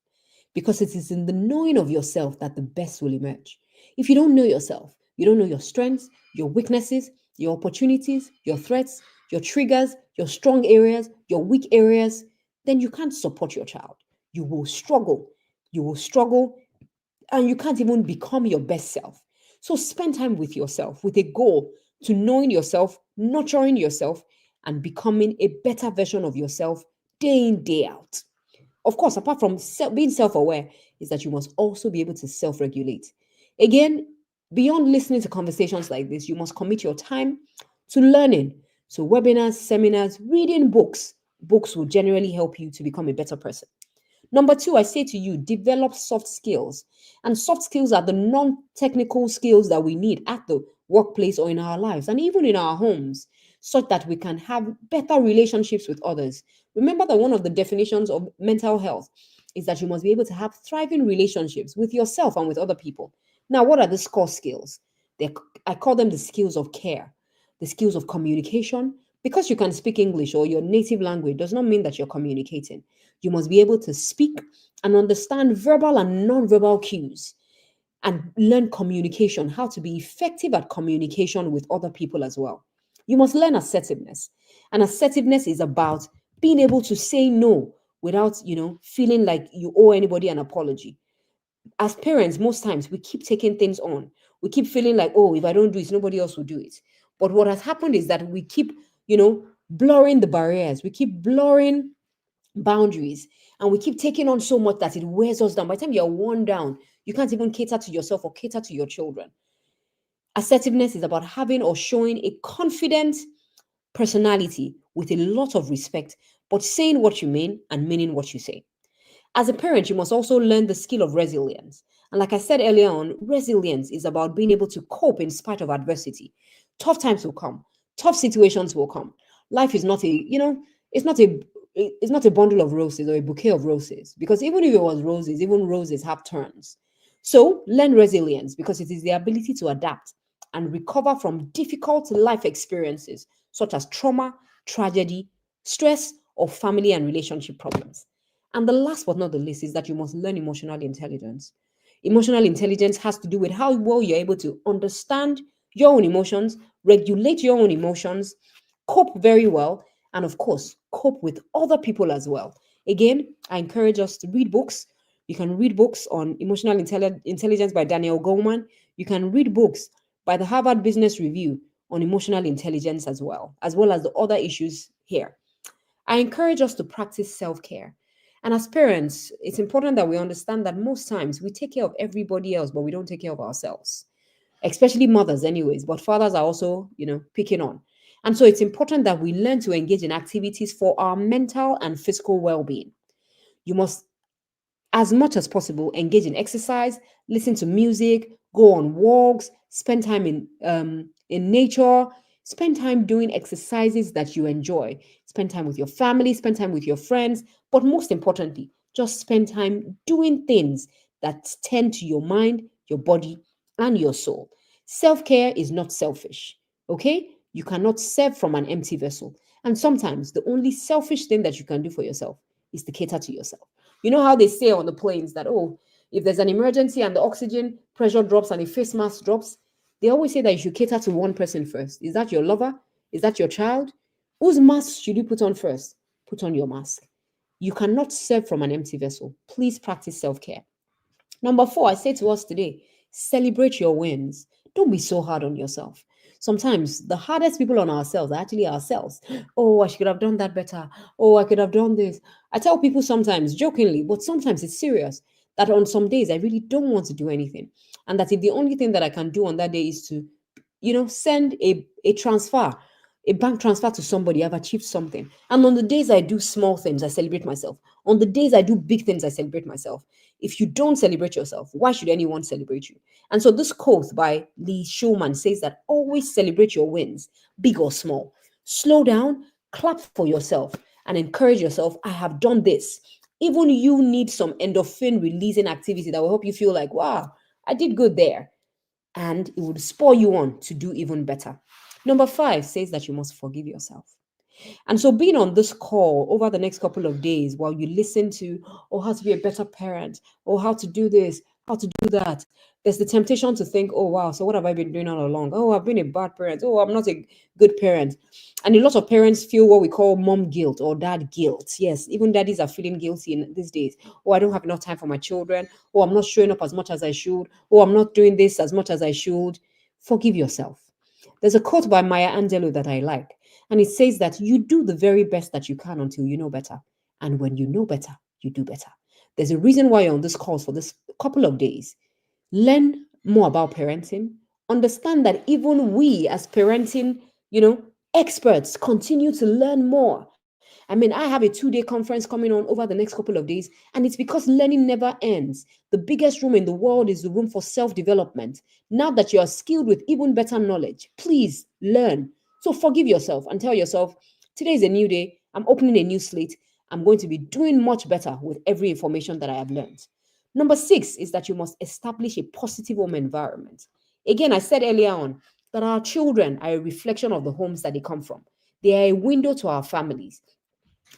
Because it is in the knowing of yourself that the best will emerge. If you don't know yourself, you don't know your strengths, your weaknesses, your opportunities, your threats, your triggers, your strong areas, your weak areas, then you can't support your child. You will struggle. And you can't even become your best self. So spend time with yourself with a goal to knowing yourself, nurturing yourself, and becoming a better version of yourself day in, day out. Of course, apart from being self-aware, is that you must also be able to self-regulate. Again, beyond listening to conversations like this, you must commit your time to learning. So webinars, seminars, reading books. Books will generally help you to become a better person. Number two, I say to you, develop soft skills. And soft skills are the non-technical skills that we need at the workplace or in our lives and even in our homes, such that we can have better relationships with others. Remember that one of the definitions of mental health is that you must be able to have thriving relationships with yourself and with other people. Now, what are the core skills? I call them the skills of care, the skills of communication. Because you can speak English or your native language does not mean that you're communicating. You must be able to speak and understand verbal and non-verbal cues and learn communication, how to be effective at communication with other people as well. You must learn assertiveness. And assertiveness is about being able to say no without, feeling like you owe anybody an apology. As parents, most times we keep taking things on. We keep feeling like, if I don't do it, nobody else will do it. But what has happened is that we keep, blurring the barriers. We keep blurring boundaries, and we keep taking on so much that it wears us down. By the time you're worn down, you can't even cater to yourself or cater to your children. Assertiveness is about having or showing a confident personality with a lot of respect, but saying what you mean and meaning what you say. As a parent, you must also learn the skill of resilience. And like I said earlier on, resilience is about being able to cope in spite of adversity. Tough times will come. Tough situations will come. Life is not it's not a bundle of roses or a bouquet of roses, because even if it was roses, even roses have turns. So learn resilience, because it is the ability to adapt and recover from difficult life experiences such as trauma, tragedy, stress, or family and relationship problems. And the last but not the least is that you must learn emotional intelligence. Emotional intelligence has to do with how well you're able to understand your own emotions, regulate your own emotions, cope very well, and of course, cope with other people as well. Again, I encourage us to read books. You can read books on emotional intelligence by Daniel Goleman. You can read books by the Harvard Business Review on emotional intelligence as well as the other issues here. I encourage us to practice self-care. And as parents, it's important that we understand that most times we take care of everybody else, but we don't take care of ourselves, especially mothers, anyways. But fathers are also, picking on. And so it's important that we learn to engage in activities for our mental and physical well being. You must, as much as possible, engage in exercise, listen to music, go on walks, spend time in nature, spend time doing exercises that you enjoy, spend time with your family, spend time with your friends, but most importantly, just spend time doing things that tend to your mind, your body, and your soul. Self-care is not selfish, okay? You cannot serve from an empty vessel. And sometimes the only selfish thing that you can do for yourself is to cater to yourself. You know how they say on the planes that, oh, if there's an emergency and the oxygen pressure drops and the face mask drops, they always say that you should cater to one person first. Is that your lover? Is that your child? Whose mask should you put on first? Put on your mask. You cannot serve from an empty vessel. Please practice self-care. Number 4, I say to us today, celebrate your wins. Don't be so hard on yourself. Sometimes the hardest people on ourselves are actually ourselves. Oh, I should have done that better. Oh, I could have done this. I tell people sometimes, jokingly, but sometimes it's serious, that on some days I really don't want to do anything. And that if the only thing that I can do on that day is to, send a transfer, a bank transfer to somebody, I've achieved something. And on the days I do small things, I celebrate myself. On the days I do big things, I celebrate myself. If you don't celebrate yourself, why should anyone celebrate you? And so this quote by Lee Shulman says that always celebrate your wins, big or small. Slow down, clap for yourself, and encourage yourself. I have done this. Even you need some endorphin releasing activity that will help you feel like, wow, I did good there. And it would spur you on to do even better. Number 5 says that you must forgive yourself. And so being on this call over the next couple of days while you listen to, how to be a better parent, or how to do this, how to do that, there's the temptation to think, oh, wow, so what have I been doing all along? Oh, I've been a bad parent. Oh, I'm not a good parent. And a lot of parents feel what we call mom guilt or dad guilt. Yes, even daddies are feeling guilty in these days. Oh, I don't have enough time for my children. Oh, I'm not showing up as much as I should. Oh, I'm not doing this as much as I should. Forgive yourself. There's a quote by Maya Angelou that I like. And it says that you do the very best that you can until you know better. And when you know better, you do better. There's a reason why you're on this course for this couple of days. Learn more about parenting. Understand that even we as parenting, experts continue to learn more. I mean, I have a 2-day conference coming on over the next couple of days, and it's because learning never ends. The biggest room in the world is the room for self-development. Now that you are skilled with even better knowledge, please learn. So forgive yourself and tell yourself, today is a new day. I'm opening a new slate. I'm going to be doing much better with every information that I have learned. Number 6 is that you must establish a positive home environment. Again, I said earlier on that our children are a reflection of the homes that they come from. They are a window to our families.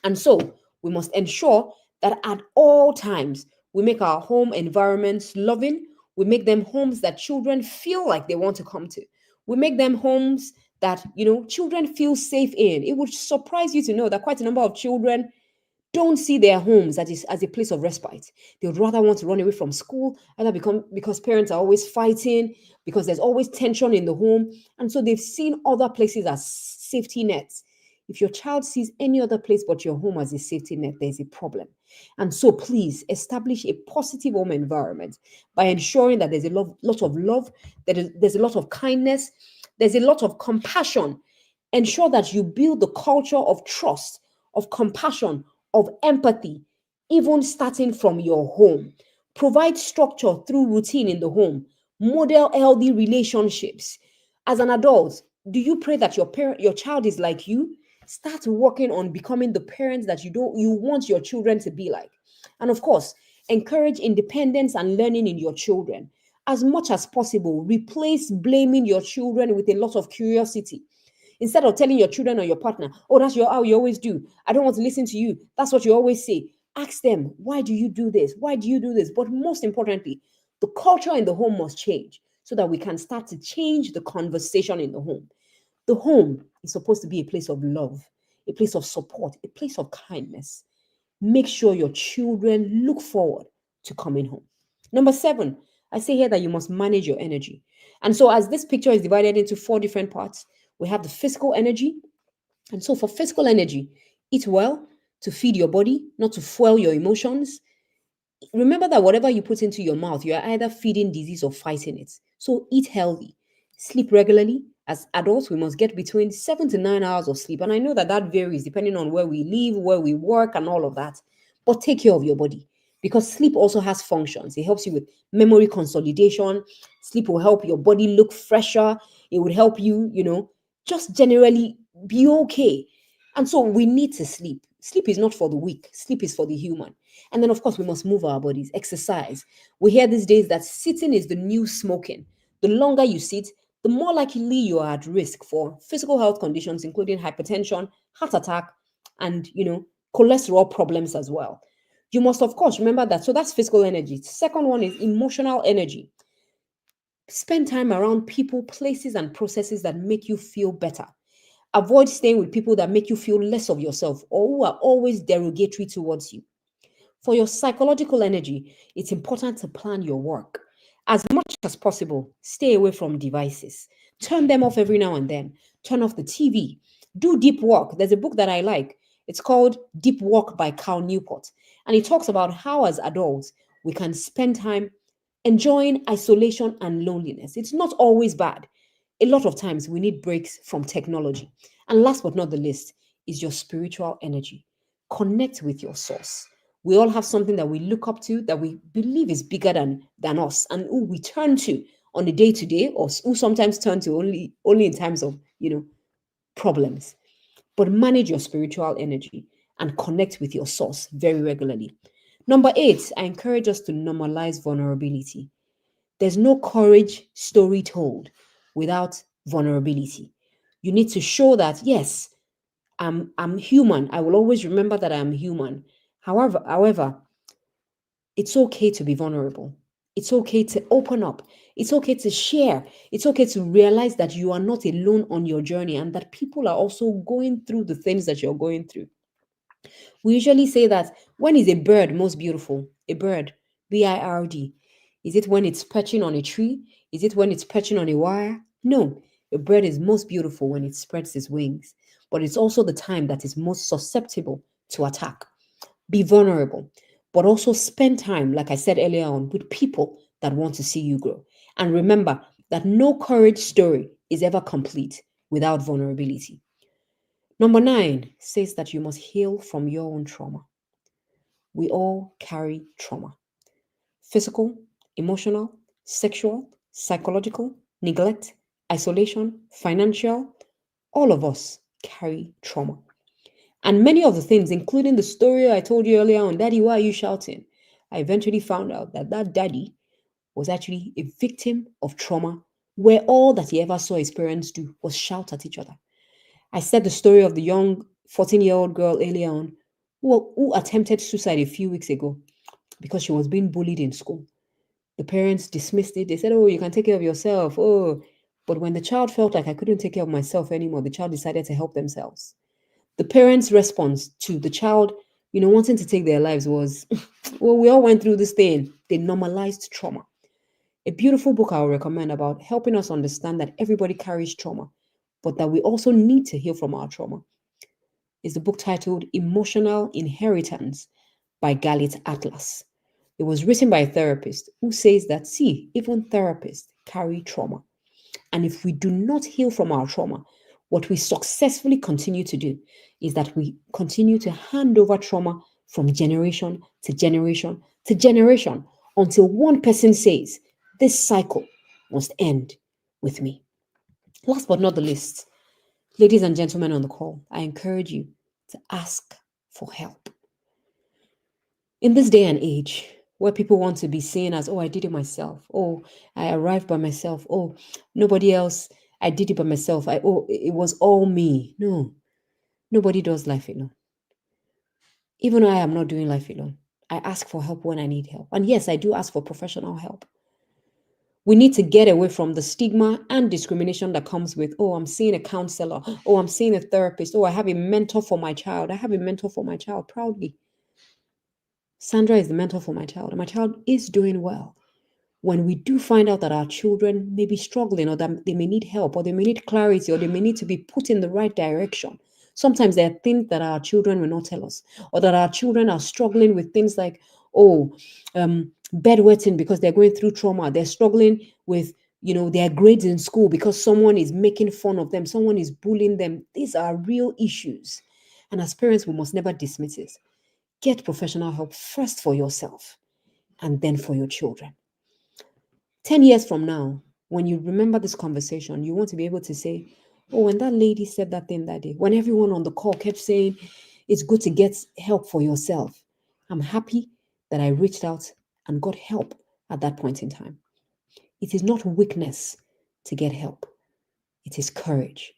And so we must ensure that at all times, we make our home environments loving. We make them homes that children feel like they want to come to. We make them homes that, children feel safe in. It would surprise you to know that quite a number of children don't see their homes as a place of respite. They would rather want to run away from school, either because parents are always fighting, because there's always tension in the home. And so they've seen other places as safety nets. If your child sees any other place but your home as a safety net, there's a problem. And so please establish a positive home environment by ensuring that there's a lot of love, there's a lot of kindness, there's a lot of compassion. Ensure that you build the culture of trust, of compassion, of empathy, even starting from your home. Provide structure through routine in the home. Model healthy relationships. As an adult, do you pray that your child is like you? Start working on becoming the parents that you want your children to be like. And of course, encourage independence and learning in your children. As much as possible, replace blaming your children with a lot of curiosity. Instead of telling your children or your partner, oh, that's how you always do. I don't want to listen to you. That's what you always say. Ask them, why do you do this? Why do you do this? But most importantly, the culture in the home must change so that we can start to change the conversation in the home. The home is supposed to be a place of love, a place of support, a place of kindness. Make sure your children look forward to coming home. Number 7, I say here that you must manage your energy. And so as this picture is divided into 4 different parts, we have the physical energy. And so for physical energy, eat well to feed your body, not to fuel your emotions. Remember that whatever you put into your mouth, you are either feeding disease or fighting it. So eat healthy, sleep regularly. As adults, we must get between 7 to 9 hours of sleep. And I know that that varies depending on where we live, where we work, and all of that. But take care of your body, because sleep also has functions. It helps you with memory consolidation. Sleep will help your body look fresher. It would help you, just generally be okay. And so we need to sleep. Sleep is not for the weak. Sleep is for the human. And then, of course, we must move our bodies, exercise. We hear these days that sitting is the new smoking. The longer you sit, the more likely you are at risk for physical health conditions, including hypertension, heart attack, and, cholesterol problems as well. You must, of course, remember that. So that's physical energy. Second one is emotional energy. Spend time around people, places, and processes that make you feel better. Avoid staying with people that make you feel less of yourself or who are always derogatory towards you. For your psychological energy, it's important to plan your work. As much as possible, stay away from devices. Turn them off every now and then. Turn off the TV. Do deep work. There's a book that I like. It's called Deep Work by Cal Newport. And it talks about how, as adults, we can spend time enjoying isolation and loneliness. It's not always bad. A lot of times we need breaks from technology. And last but not the least is your spiritual energy. Connect with your source. We all have something that we look up to, that we believe is bigger than us, and who we turn to on a day-to-day, or who sometimes turn to only in times of problems. But manage your spiritual energy and connect with your source very regularly. Number 8, I encourage us to normalize vulnerability. There's no courage story told without vulnerability. You need to show that, yes, I'm human. I will always remember that I'm human. However, it's okay to be vulnerable. It's okay to open up. It's okay to share. It's okay to realize that you are not alone on your journey and that people are also going through the things that you're going through. We usually say that, when is a bird most beautiful? A bird, BIRD. Is it when it's perching on a tree? Is it when it's perching on a wire? No, a bird is most beautiful when it spreads its wings, but it's also the time that is most susceptible to attack. Be vulnerable, but also spend time, like I said earlier on, with people that want to see you grow. And remember that no courage story is ever complete without vulnerability. Number 9 says that you must heal from your own trauma. We all carry trauma. Physical, emotional, sexual, psychological, neglect, isolation, financial. All of us carry trauma. And many of the things, including the story I told you earlier on, Daddy, why are you shouting? I eventually found out that daddy was actually a victim of trauma, where all that he ever saw his parents do was shout at each other. I said the story of the young 14-year-old girl earlier on who attempted suicide a few weeks ago because she was being bullied in school. The parents dismissed it. They said, oh, you can take care of yourself. Oh, but when the child felt like I couldn't take care of myself anymore, the child decided to help themselves. The parents' response to the child, wanting to take their lives was, well, we all went through this thing. They normalized trauma. A beautiful book I would recommend about helping us understand that everybody carries trauma, but that we also need to heal from our trauma, is the book titled Emotional Inheritance by Galit Atlas. It was written by a therapist who says that, see, even therapists carry trauma. And if we do not heal from our trauma, what we successfully continue to do is that we continue to hand over trauma from generation to generation to generation until one person says, this cycle must end with me. Last but not the least, ladies and gentlemen on the call, I encourage you to ask for help. In this day and age, where people want to be seen as, oh, I did it myself. Oh, I arrived by myself. Oh, nobody else. I did it by myself. It was all me. No, nobody does life alone. Even I am not doing life alone. I ask for help when I need help. And yes, I do ask for professional help. We need to get away from the stigma and discrimination that comes with, oh, I'm seeing a counselor. Oh, I'm seeing a therapist. Oh, I have a mentor for my child. I have a mentor for my child proudly. Sandra is the mentor for my child, and my child is doing well. When we do find out that our children may be struggling, or that they may need help, or they may need clarity, or they may need to be put in the right direction Sometimes there are things that our children will not tell us, or that our children are struggling with things like, bedwetting because they're going through trauma. They're struggling with, their grades in school because someone is making fun of them, someone is bullying them. These are real issues. And as parents, we must never dismiss it. Get professional help first for yourself and then for your children. 10 years from now, when you remember this conversation, you want to be able to say, oh, when that lady said that thing that day, when everyone on the call kept saying, it's good to get help for yourself, I'm happy that I reached out and got help at that point in time. It is not weakness to get help. It is courage.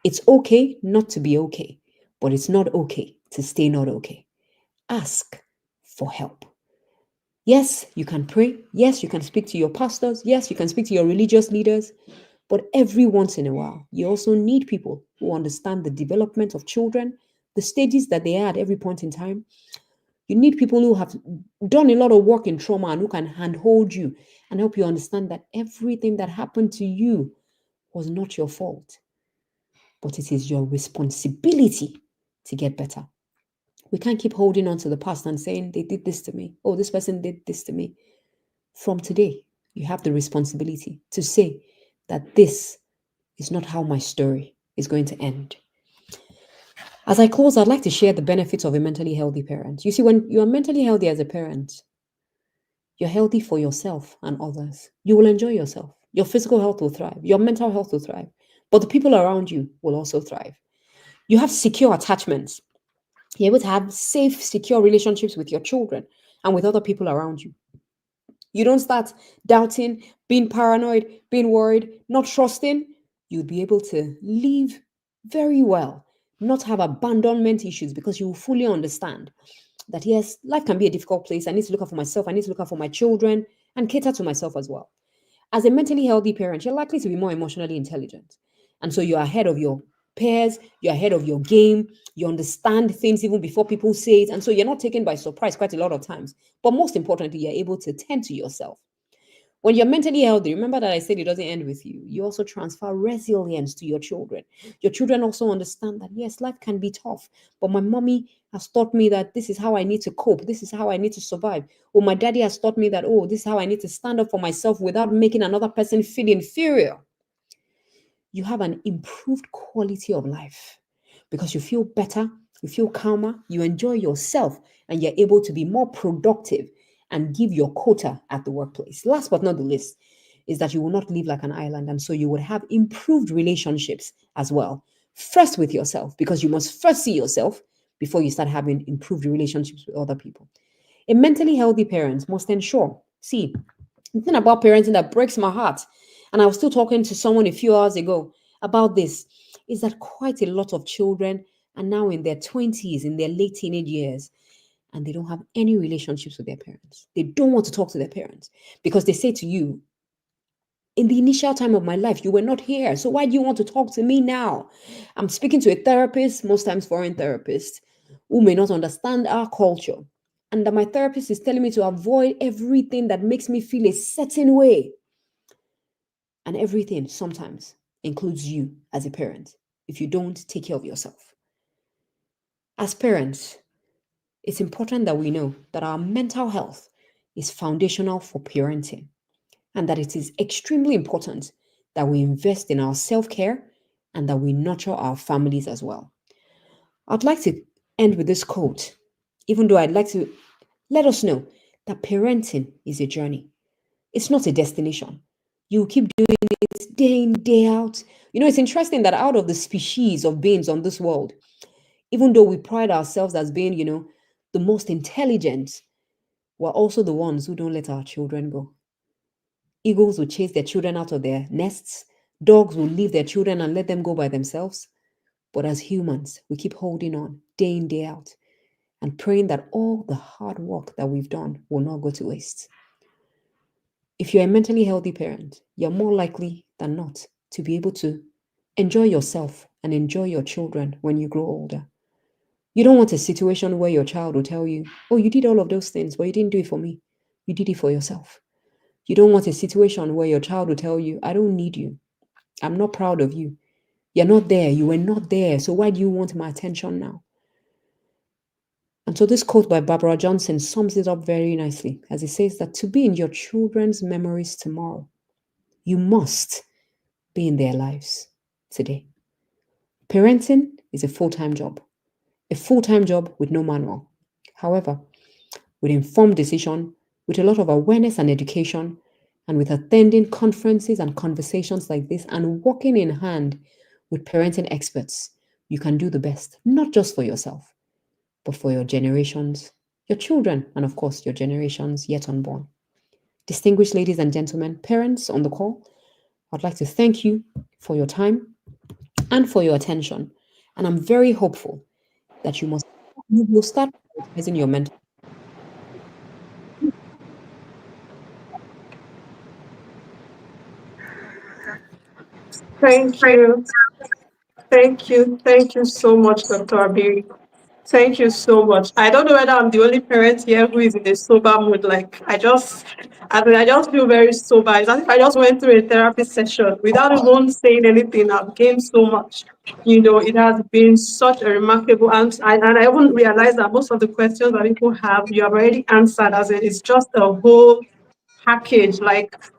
It's okay not to be okay, but it's not okay to stay not okay. Ask for help. Yes, you can pray. Yes, you can speak to your pastors. Yes, you can speak to your religious leaders. But every once in a while, you also need people who understand the development of children, the stages that they are at every point in time. You need people who have done a lot of work in trauma and who can handhold you and help you understand that everything that happened to you was not your fault, but it is your responsibility to get better. We can't keep holding on to the past and saying, they did this to me. Oh, this person did this to me. From today, you have the responsibility to say that this is not how my story is going to end. As I close, I'd like to share the benefits of a mentally healthy parent. You see, when you are mentally healthy as a parent, you're healthy for yourself and others. You will enjoy yourself. Your physical health will thrive. Your mental health will thrive. But the people around you will also thrive. You have secure attachments. You're able to have safe, secure relationships with your children and with other people around you. You don't start doubting, being paranoid, being worried, not trusting. You'll be able to live very well, not have abandonment issues, because you will fully understand that, yes, life can be a difficult place. I need to look out for myself. I need to look out for my children and cater to myself as well. As a mentally healthy parent, you're likely to be more emotionally intelligent. And so you're ahead of your peers, you're ahead of your game, you understand things even before people say it. And so you're not taken by surprise quite a lot of times. But most importantly, you're able to tend to yourself. When you're mentally healthy, remember that I said it doesn't end with you. You also transfer resilience to your children. Your children also understand that, yes, life can be tough, but my mommy has taught me that this is how I need to cope. This is how I need to survive. Or my daddy has taught me that, oh, this is how I need to stand up for myself without making another person feel inferior. You have an improved quality of life because you feel better, you feel calmer, you enjoy yourself, and you're able to be more productive and give your quota at the workplace. Last but not the least is that you will not live like an island, and so you would have improved relationships as well. First with yourself, because you must first see yourself before you start having improved relationships with other people. A mentally healthy parent must ensure, see, the thing about parenting that breaks my heart, and I was still talking to someone a few hours ago about this, is that quite a lot of children are now in their 20s, in their late teenage years, and they don't have any relationships with their parents. They don't want to talk to their parents because they say to you, in the initial time of my life, you were not here. So why do you want to talk to me now? I'm speaking to a therapist, most times foreign therapist, who may not understand our culture. And that my therapist is telling me to avoid everything that makes me feel a certain way. And everything sometimes includes you as a parent if you don't take care of yourself. As parents, it's important that we know that our mental health is foundational for parenting and that it is extremely important that we invest in our self-care and that we nurture our families as well. I'd like to end with this quote, even though I'd like to let us know that parenting is a journey. It's not a destination. You keep doing it day in, day out. You know, it's interesting that out of the species of beings on this world, even though we pride ourselves as being, the most intelligent, we're also the ones who don't let our children go. Eagles will chase their children out of their nests. Dogs will leave their children and let them go by themselves. But as humans, we keep holding on day in, day out and praying that all the hard work that we've done will not go to waste. If you're a mentally healthy parent, you're more likely than not to be able to enjoy yourself and enjoy your children when you grow older. You don't want a situation where your child will tell you, oh, you did all of those things, but you didn't do it for me. You did it for yourself. You don't want a situation where your child will tell you, I don't need you. I'm not proud of you. You're not there. You were not there. So why do you want my attention now? And so this quote by Barbara Johnson sums it up very nicely, as it says that to be in your children's memories tomorrow, you must be in their lives today. Parenting is a full-time job with no manual. However, with informed decision, with a lot of awareness and education, and with attending conferences and conversations like this and working in hand with parenting experts, you can do the best, not just for yourself, but for your generations, your children, and of course, your generations yet unborn. Distinguished ladies and gentlemen, parents on the call, I'd like to thank you for your time and for your attention. And I'm very hopeful that you will start prioritizing your mental. Thank you. Thank you so much, Dr. Abiri. Thank you so much. I don't know whether I'm the only parent here who is in a sober mood. Like I just feel very sober. It's as if I just went through a therapy session without even saying anything. I've gained so much. It has been such a remarkable answer. And I even realized that most of the questions that people have, you have already answered, as it's just a whole package,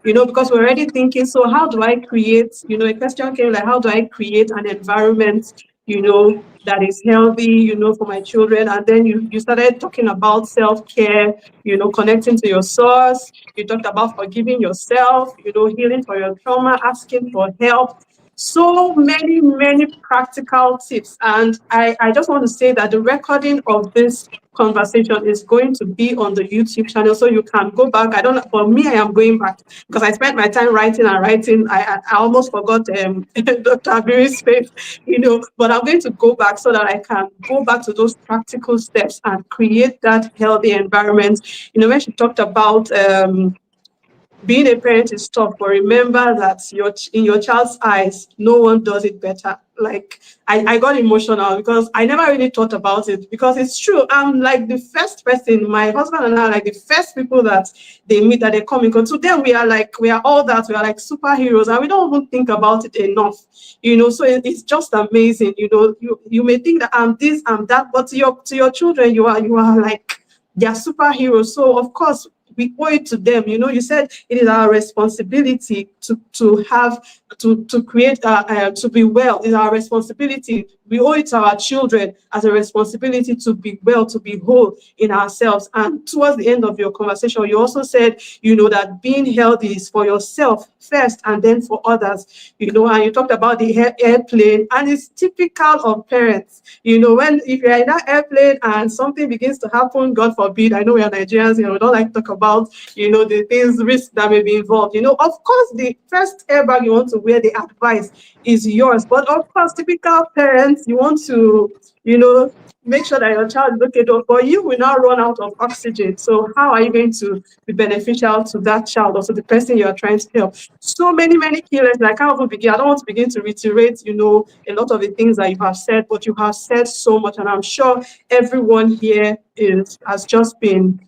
because we're already thinking, so how do I create, a question came like, how do I create an environment, that is healthy, for my children? And then you started talking about self-care, connecting to your source. You talked about forgiving yourself, healing for your trauma, asking for help. So many, many practical tips. And I just want to say that the recording of this conversation is going to be on the YouTube channel, so you can go back. For me, I am going back because I spent my time writing and writing. I almost forgot Dr. Abiri's face, but I'm going to go back so that I can go back to those practical steps and create that healthy environment. When she talked about being a parent is tough, but remember that in your child's eyes, no one does it better. Like, I got emotional because I never really thought about it, because it's true. I'm like the first person, my husband and I are like the first people that they meet, that they come in contact. To them, we are all that, we are like superheroes, and we don't even think about it enough, so it's just amazing. You may think that I'm this, I'm that, but to your children, you are like, they're superheroes. So of course, we owe it to them. You said it is our responsibility to create, to be well. It's our responsibility. We owe it to our children as a responsibility to be well, to be whole in ourselves. And towards the end of your conversation, you also said, that being healthy is for yourself first and then for others, and you talked about the airplane, and it's typical of parents, if you're in that airplane and something begins to happen, God forbid, I know we are Nigerians, we don't like to talk about, the things, risks that may be involved, of course, the first airbag you want to wear, the advice is yours. But of course, typical parents, you want to, make sure that your child is okay, but you will now run out of oxygen. So how are you going to be beneficial to that child or to the person you are trying to help? So many, many key lessons. I can't even begin. I don't want to begin to reiterate, a lot of the things that you have said, but you have said so much, and I'm sure everyone here has just been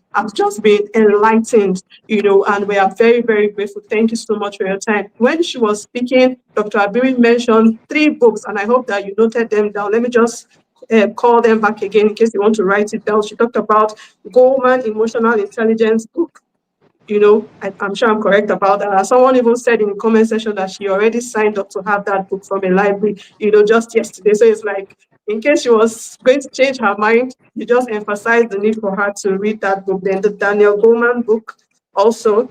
enlightened, and we are very, very grateful. Thank you so much for your time. When she was speaking, Dr. Abiri mentioned 3 books, and I hope that you noted them down. Let me just call them back again in case you want to write it down. She talked about Goldman Emotional Intelligence book. I'm sure I'm correct about that. Someone even said in the comment section that she already signed up to have that book from a library, just yesterday. So it's like, in case she was going to change her mind, you just emphasized the need for her to read that book. Then the Daniel Goleman book also.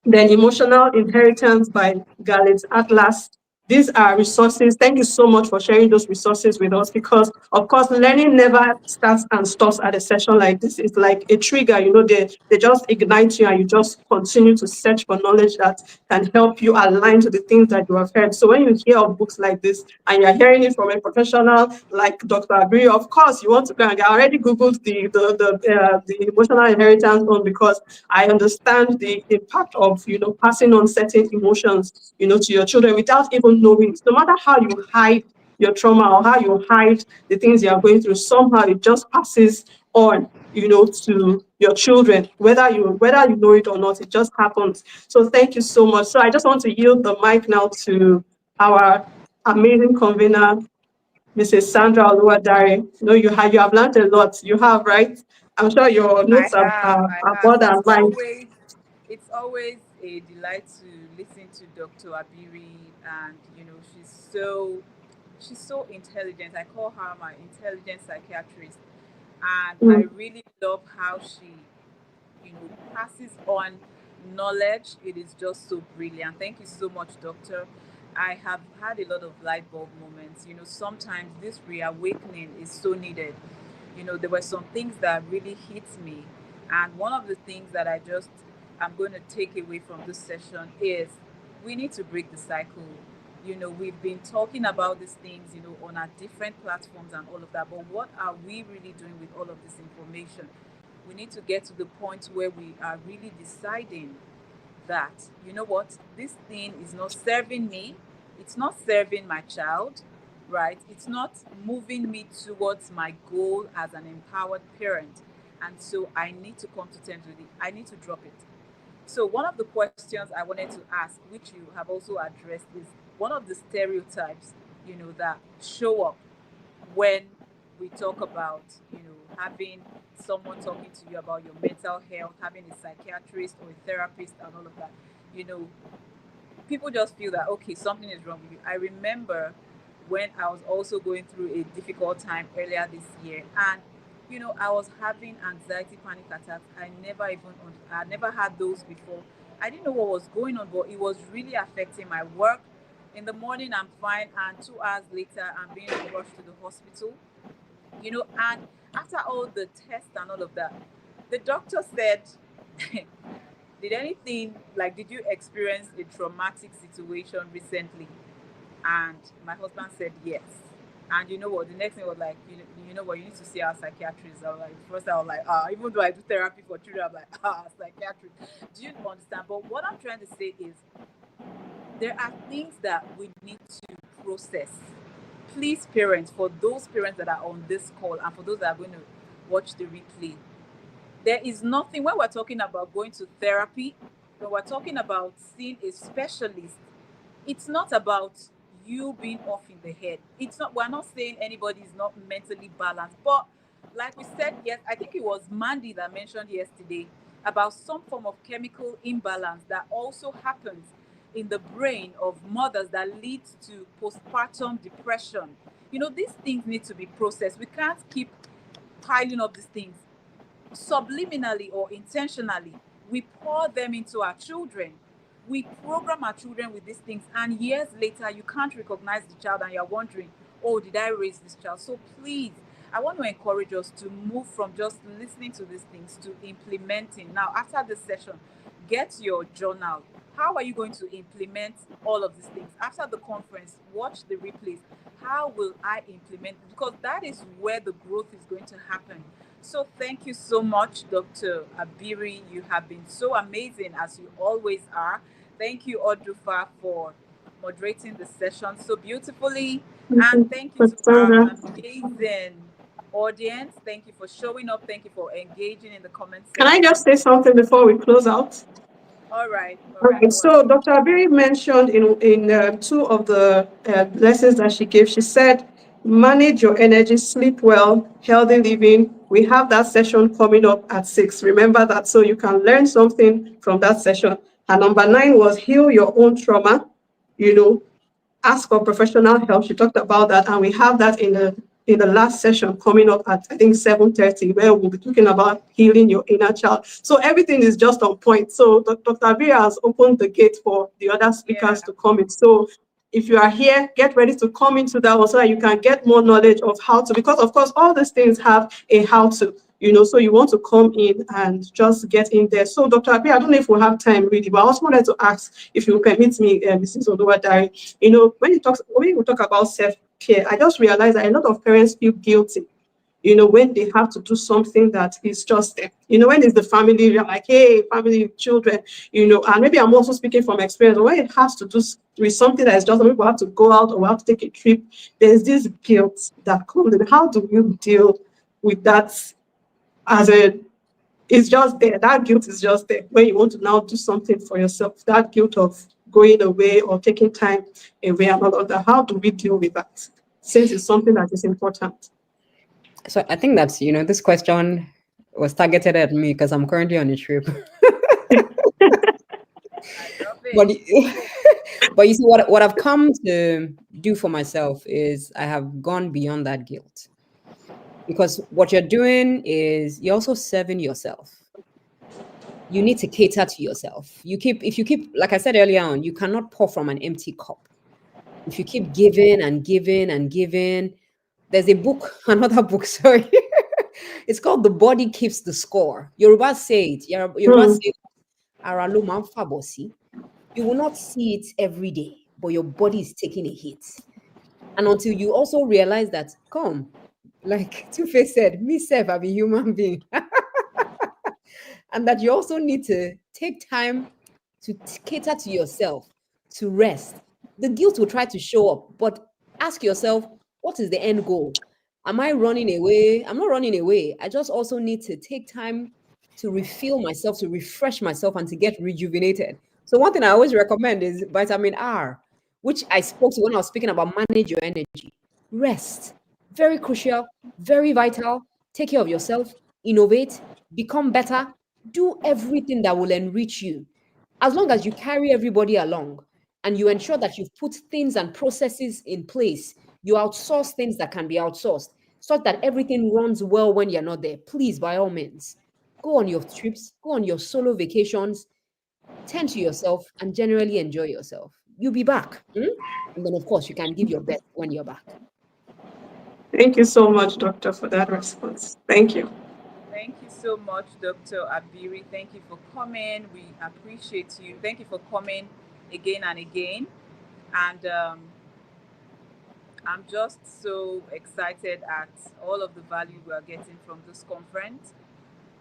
Then Emotional Inheritance by Galit Atlas. These are resources. Thank you so much for sharing those resources with us, because, of course, learning never starts and stops at a session like this. It's like a trigger, they just ignite you, and you just continue to search for knowledge that can help you align to the things that you have heard. So when you hear of books like this and you're hearing it from a professional like Dr. Abiri, of course, you want to go. And I already Googled the emotional inheritance one, because I understand the impact of, passing on certain emotions, to your children without even knowing. No matter how you hide your trauma or how you hide the things you are going through, somehow it just passes on, to your children, whether you know it or not, it just happens. So thank you so much. So I just want to yield the mic now to our amazing convener, Mrs. Sandra Oluwadare. You have learned a lot. You have, right? I'm sure your notes I are have. more than mine. It's always a delight to listen to Dr. Abiri, and she's so intelligent. I call her my intelligent psychiatrist, and I Mm, really love how she passes on knowledge. It is just so brilliant. Thank you so much, Doctor. I have had a lot of light bulb moments. Sometimes this reawakening is so needed. There were some things that really hit me. And one of the things that I'm going to take away from this session is we need to break the cycle. We've been talking about these things, on our different platforms and all of that. But what are we really doing with all of this information? We need to get to the point where we are really deciding that, what, this thing is not serving me, it's not serving my child, right? It's not moving me towards my goal as an empowered parent. And so I need to come to terms with it. I need to drop it. So one of the questions I wanted to ask, which you have also addressed, is one of the stereotypes, that show up when we talk about, having someone talking to you about your mental health, having a psychiatrist or a therapist and all of that. You know, People just feel that, okay, something is wrong with you. I remember when I was also going through a difficult time earlier this year, and I was having anxiety, panic attacks. I never had those before. I didn't know what was going on, but it was really affecting my work. In the morning, I'm fine, and 2 hours later, I'm being rushed to the hospital. And after all the tests and all of that, the doctor said, did you experience a traumatic situation recently? And my husband said yes. And you know what? The next thing was like, you know what? You need to see our psychiatrist. I was like, first I was like, even though I do therapy for children, I'm like, psychiatrist. Do you understand? But what I'm trying to say is, there are things that we need to process. Please, parents, for those parents that are on this call and for those that are going to watch the replay, there is nothing when we're talking about going to therapy, when we're talking about seeing a specialist, it's not about you being off in the head. We're not saying anybody is not mentally balanced, but like we said, yes, I think it was Mandy that mentioned yesterday about some form of chemical imbalance that also happens in the brain of mothers that leads to postpartum depression. These things need to be processed. We can't keep piling up these things subliminally or intentionally. We pour them into our children. We program our children with these things, and years later, you can't recognize the child, and you're wondering, oh, did I raise this child? So please, I want to encourage us to move from just listening to these things to implementing. Now, after this session, get your journal. How are you going to implement all of these things? After the conference, watch the replays. How will I implement it? Because that is where the growth is going to happen. So thank you so much, Dr. Abiri. You have been so amazing, as you always are. Thank you, Odufa, for moderating the session so beautifully. And thank you to our Sandra. amazing audience. Thank you for showing up. Thank you for engaging in the comment Can I section. just say something before we close out? All right, All right. go So ahead. Dr. Abiri mentioned in two of the lessons that she gave, she said, manage your energy, sleep well, healthy living. We have that session coming up at 6. Remember that, so you can learn something from that session. And number 9 was heal your own trauma. You know, ask for professional help. She talked about that, and we have that in the last session coming up at, I think, 7:30, where we'll be talking about healing your inner child. So everything is just on point. So Dr. Abira has opened the gate for the other Yeah. speakers to come in. So if you are here, get ready to come into that one so that you can get more knowledge of how to, because of course all these things have a how to. So you want to come in and just get in there. So, Dr. Abi, I don't know if we'll have time really, but I also wanted to ask, if you permit me, Mrs. Oluwadari, when you talk about self-care, I just realized that a lot of parents feel guilty, when they have to do something that is just them. When it's the family, you're like, hey, family, children, and maybe I'm also speaking from experience, but when it has to do with something that is just, maybe we have to go out or we have to take a trip, there's this guilt that comes in. How do you deal with that? It's just there. That guilt is just there when you want to now do something for yourself. That guilt of going away or taking time away and all of that. How do we deal with that? Since it's something that is important. So I think that's, this question was targeted at me because I'm currently on a trip. I love But it. but you see, what I've come to do for myself is I have gone beyond that guilt. Because what you're doing is you're also serving yourself. You need to cater to yourself. If you keep, like I said earlier on, you cannot pour from an empty cup. If you keep giving and giving and giving, there's a book, another book, sorry. It's called The Body Keeps the Score. Yoruba say it. Yoruba Hmm. say it. "Ara lo ma n fabo si." You will not see it every day, but your body is taking a hit. And until you also realize that, come, like Two-Face said, me self, I'm a human being. And that you also need to take time to cater to yourself, to rest. The guilt will try to show up, but ask yourself, what is the end goal? Am I running away? I'm not running away. I just also need to take time to refill myself, to refresh myself, and to get rejuvenated. So, one thing I always recommend is vitamin R, which I spoke to when I was speaking about manage your energy. Rest, very crucial, very vital. Take care of yourself, innovate, become better, do everything that will enrich you. As long as you carry everybody along and you ensure that you've put things and processes in place, you outsource things that can be outsourced, so that everything runs well when you're not there. Please, by all means, go on your trips, go on your solo vacations, tend to yourself, and generally enjoy yourself. You'll be back. And then, of course, you can give your best when you're back. Thank you so much, Doctor, for that response. Thank you. Thank you so much, Dr. Abiri. Thank you for coming. We appreciate you. Thank you for coming again and again. And I'm just so excited at all of the value we are getting from this conference.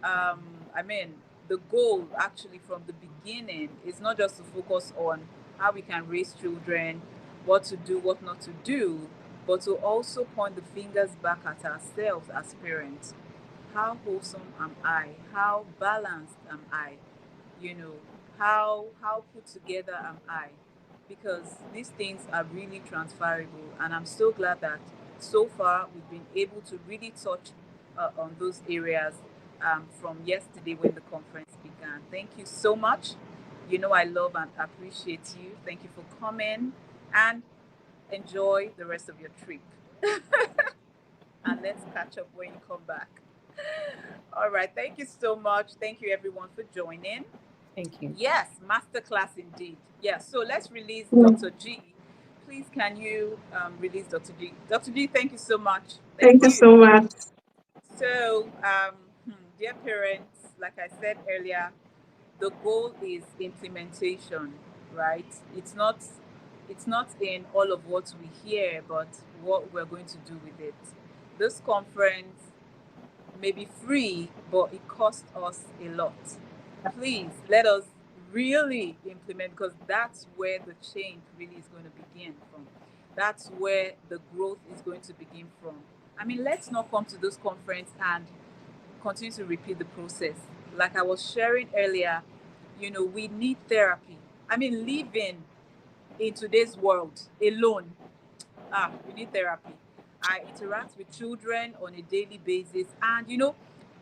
I mean, the goal actually from the beginning is not just to focus on how we can raise children, what to do, what not to do, but to also point the fingers back at ourselves as parents. How wholesome am I? How balanced am I? You know, how put together am I? Because these things are really transferable, and I'm so glad that so far we've been able to really touch on those areas from yesterday when the conference began. Thank you so much. You know, I love and appreciate you. Thank you for coming, and enjoy the rest of your trip. And let's catch up when you come back. All right. Thank you so much. Thank you, everyone, for joining. Thank you. Yes, masterclass indeed. Yes. So let's release Hmm. Dr. G. Please, can you release Dr. G? Dr. G, thank you so much. Thank Thank you you. so much. So, dear parents, like I said earlier, the goal is implementation, right? It's not in all of what we hear, but what we're going to do with it. This conference may be free, but it costs us a lot. Please let us really implement, because that's where the change really is going to begin from. That's where the growth is going to begin from. I mean, let's not come to this conference and continue to repeat the process. Like I was sharing earlier, we need therapy. I mean, living in today's world alone, we need therapy. I interact with children on a daily basis, and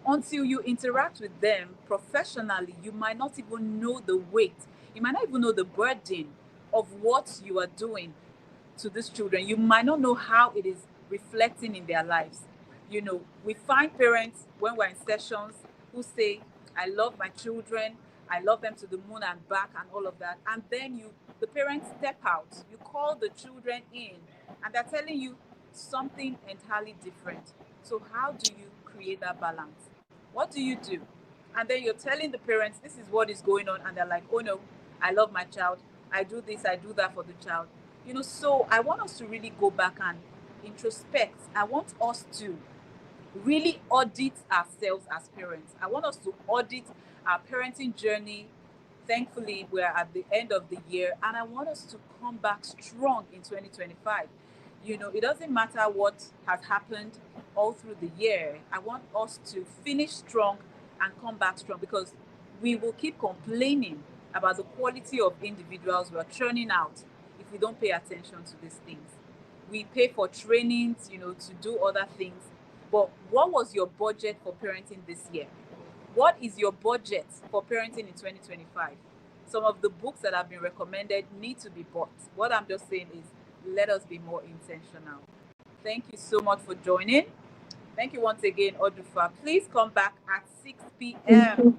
until you interact with them professionally, you might not even know the weight, you might not even know the burden of what you are doing to these children. You might not know how it is reflecting in their lives. We find parents when we're in sessions who say, I love my children, I love them to the moon and back and all of that. And then the parents step out, you call the children in, and they're telling you something entirely different. So how do you create that balance? What do you do? And then you're telling the parents, this is what is going on, and they're like, oh no, I love my child, I do this, I do that for the child. So I want us to really go back and introspect. I want us to really audit ourselves as parents. I want us to audit our parenting journey. Thankfully, we're at the end of the year, and I want us to come back strong in 2025. It doesn't matter what has happened all through the year. I want us to finish strong and come back strong, because we will keep complaining about the quality of individuals we're churning out if we don't pay attention to these things. We pay for trainings, to do other things. But what was your budget for parenting this year? What is your budget for parenting in 2025? Some of the books that have been recommended need to be bought. What I'm just saying is, let us be more intentional. Thank you so much for joining. Thank you once again, Odufa. Please come back at 6 p.m.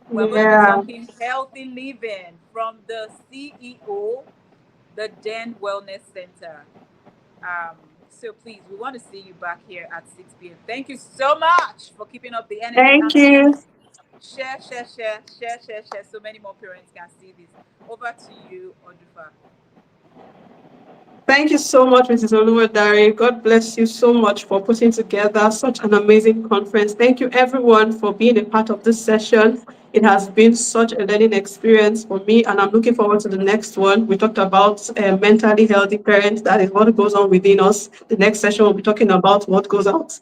We're going to be talking healthy living from the CEO, the Den Wellness Center. So please, we want to see you back here at 6 p.m. Thank you so much for keeping up the energy. Thank you. Share, so many more parents can see this. Over to you, Odufa. Thank you so much, Mrs. Oluwadari. God bless you so much for putting together such an amazing conference. Thank you, everyone, for being a part of this session. It has been such a learning experience for me, and I'm looking forward to the next one. We talked about mentally healthy parents. That is what goes on within us. The next session we'll be talking about what goes out,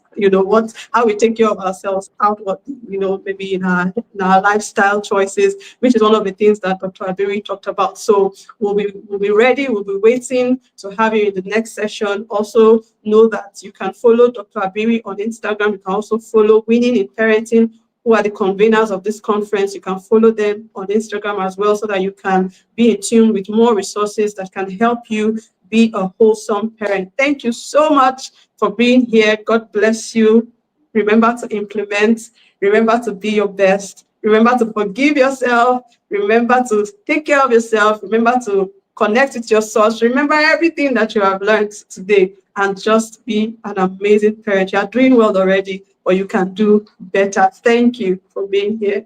how we take care of ourselves outward, maybe in our lifestyle choices, which is one of the things that Dr. ABIRI talked about. So we'll be ready. We'll be waiting to have you in the next session. Also know that you can follow Dr. ABIRI on Instagram. You can also follow Winning in Parenting, who are the conveners of this conference. You can follow them on Instagram as well, so that you can be in tune with more resources that can help you be a wholesome parent. Thank you so much for being here. God bless you. Remember to implement. Remember to be your best. Remember to forgive yourself. Remember to take care of yourself. Remember to connect with your source. Remember everything that you have learned today, and just be an amazing parent. You are doing well already, but you can do better. Thank you for being here.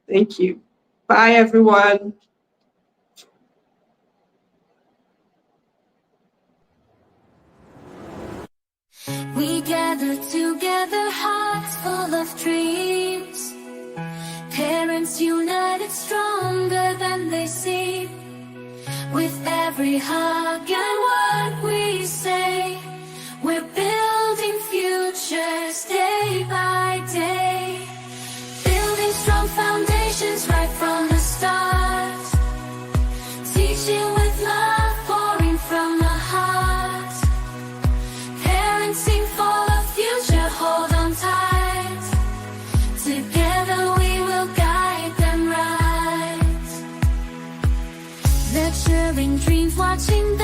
Thank you. Bye, everyone. We gather together, hearts full of dreams. Parents united, stronger than they seem. With every hug and word we say, we're building futures day by day. Building strong foundations right from the start. Teaching with love, pouring from the heart. Parenting for the future, hold on tight. Together we will guide them right. Nurturing dreams, watching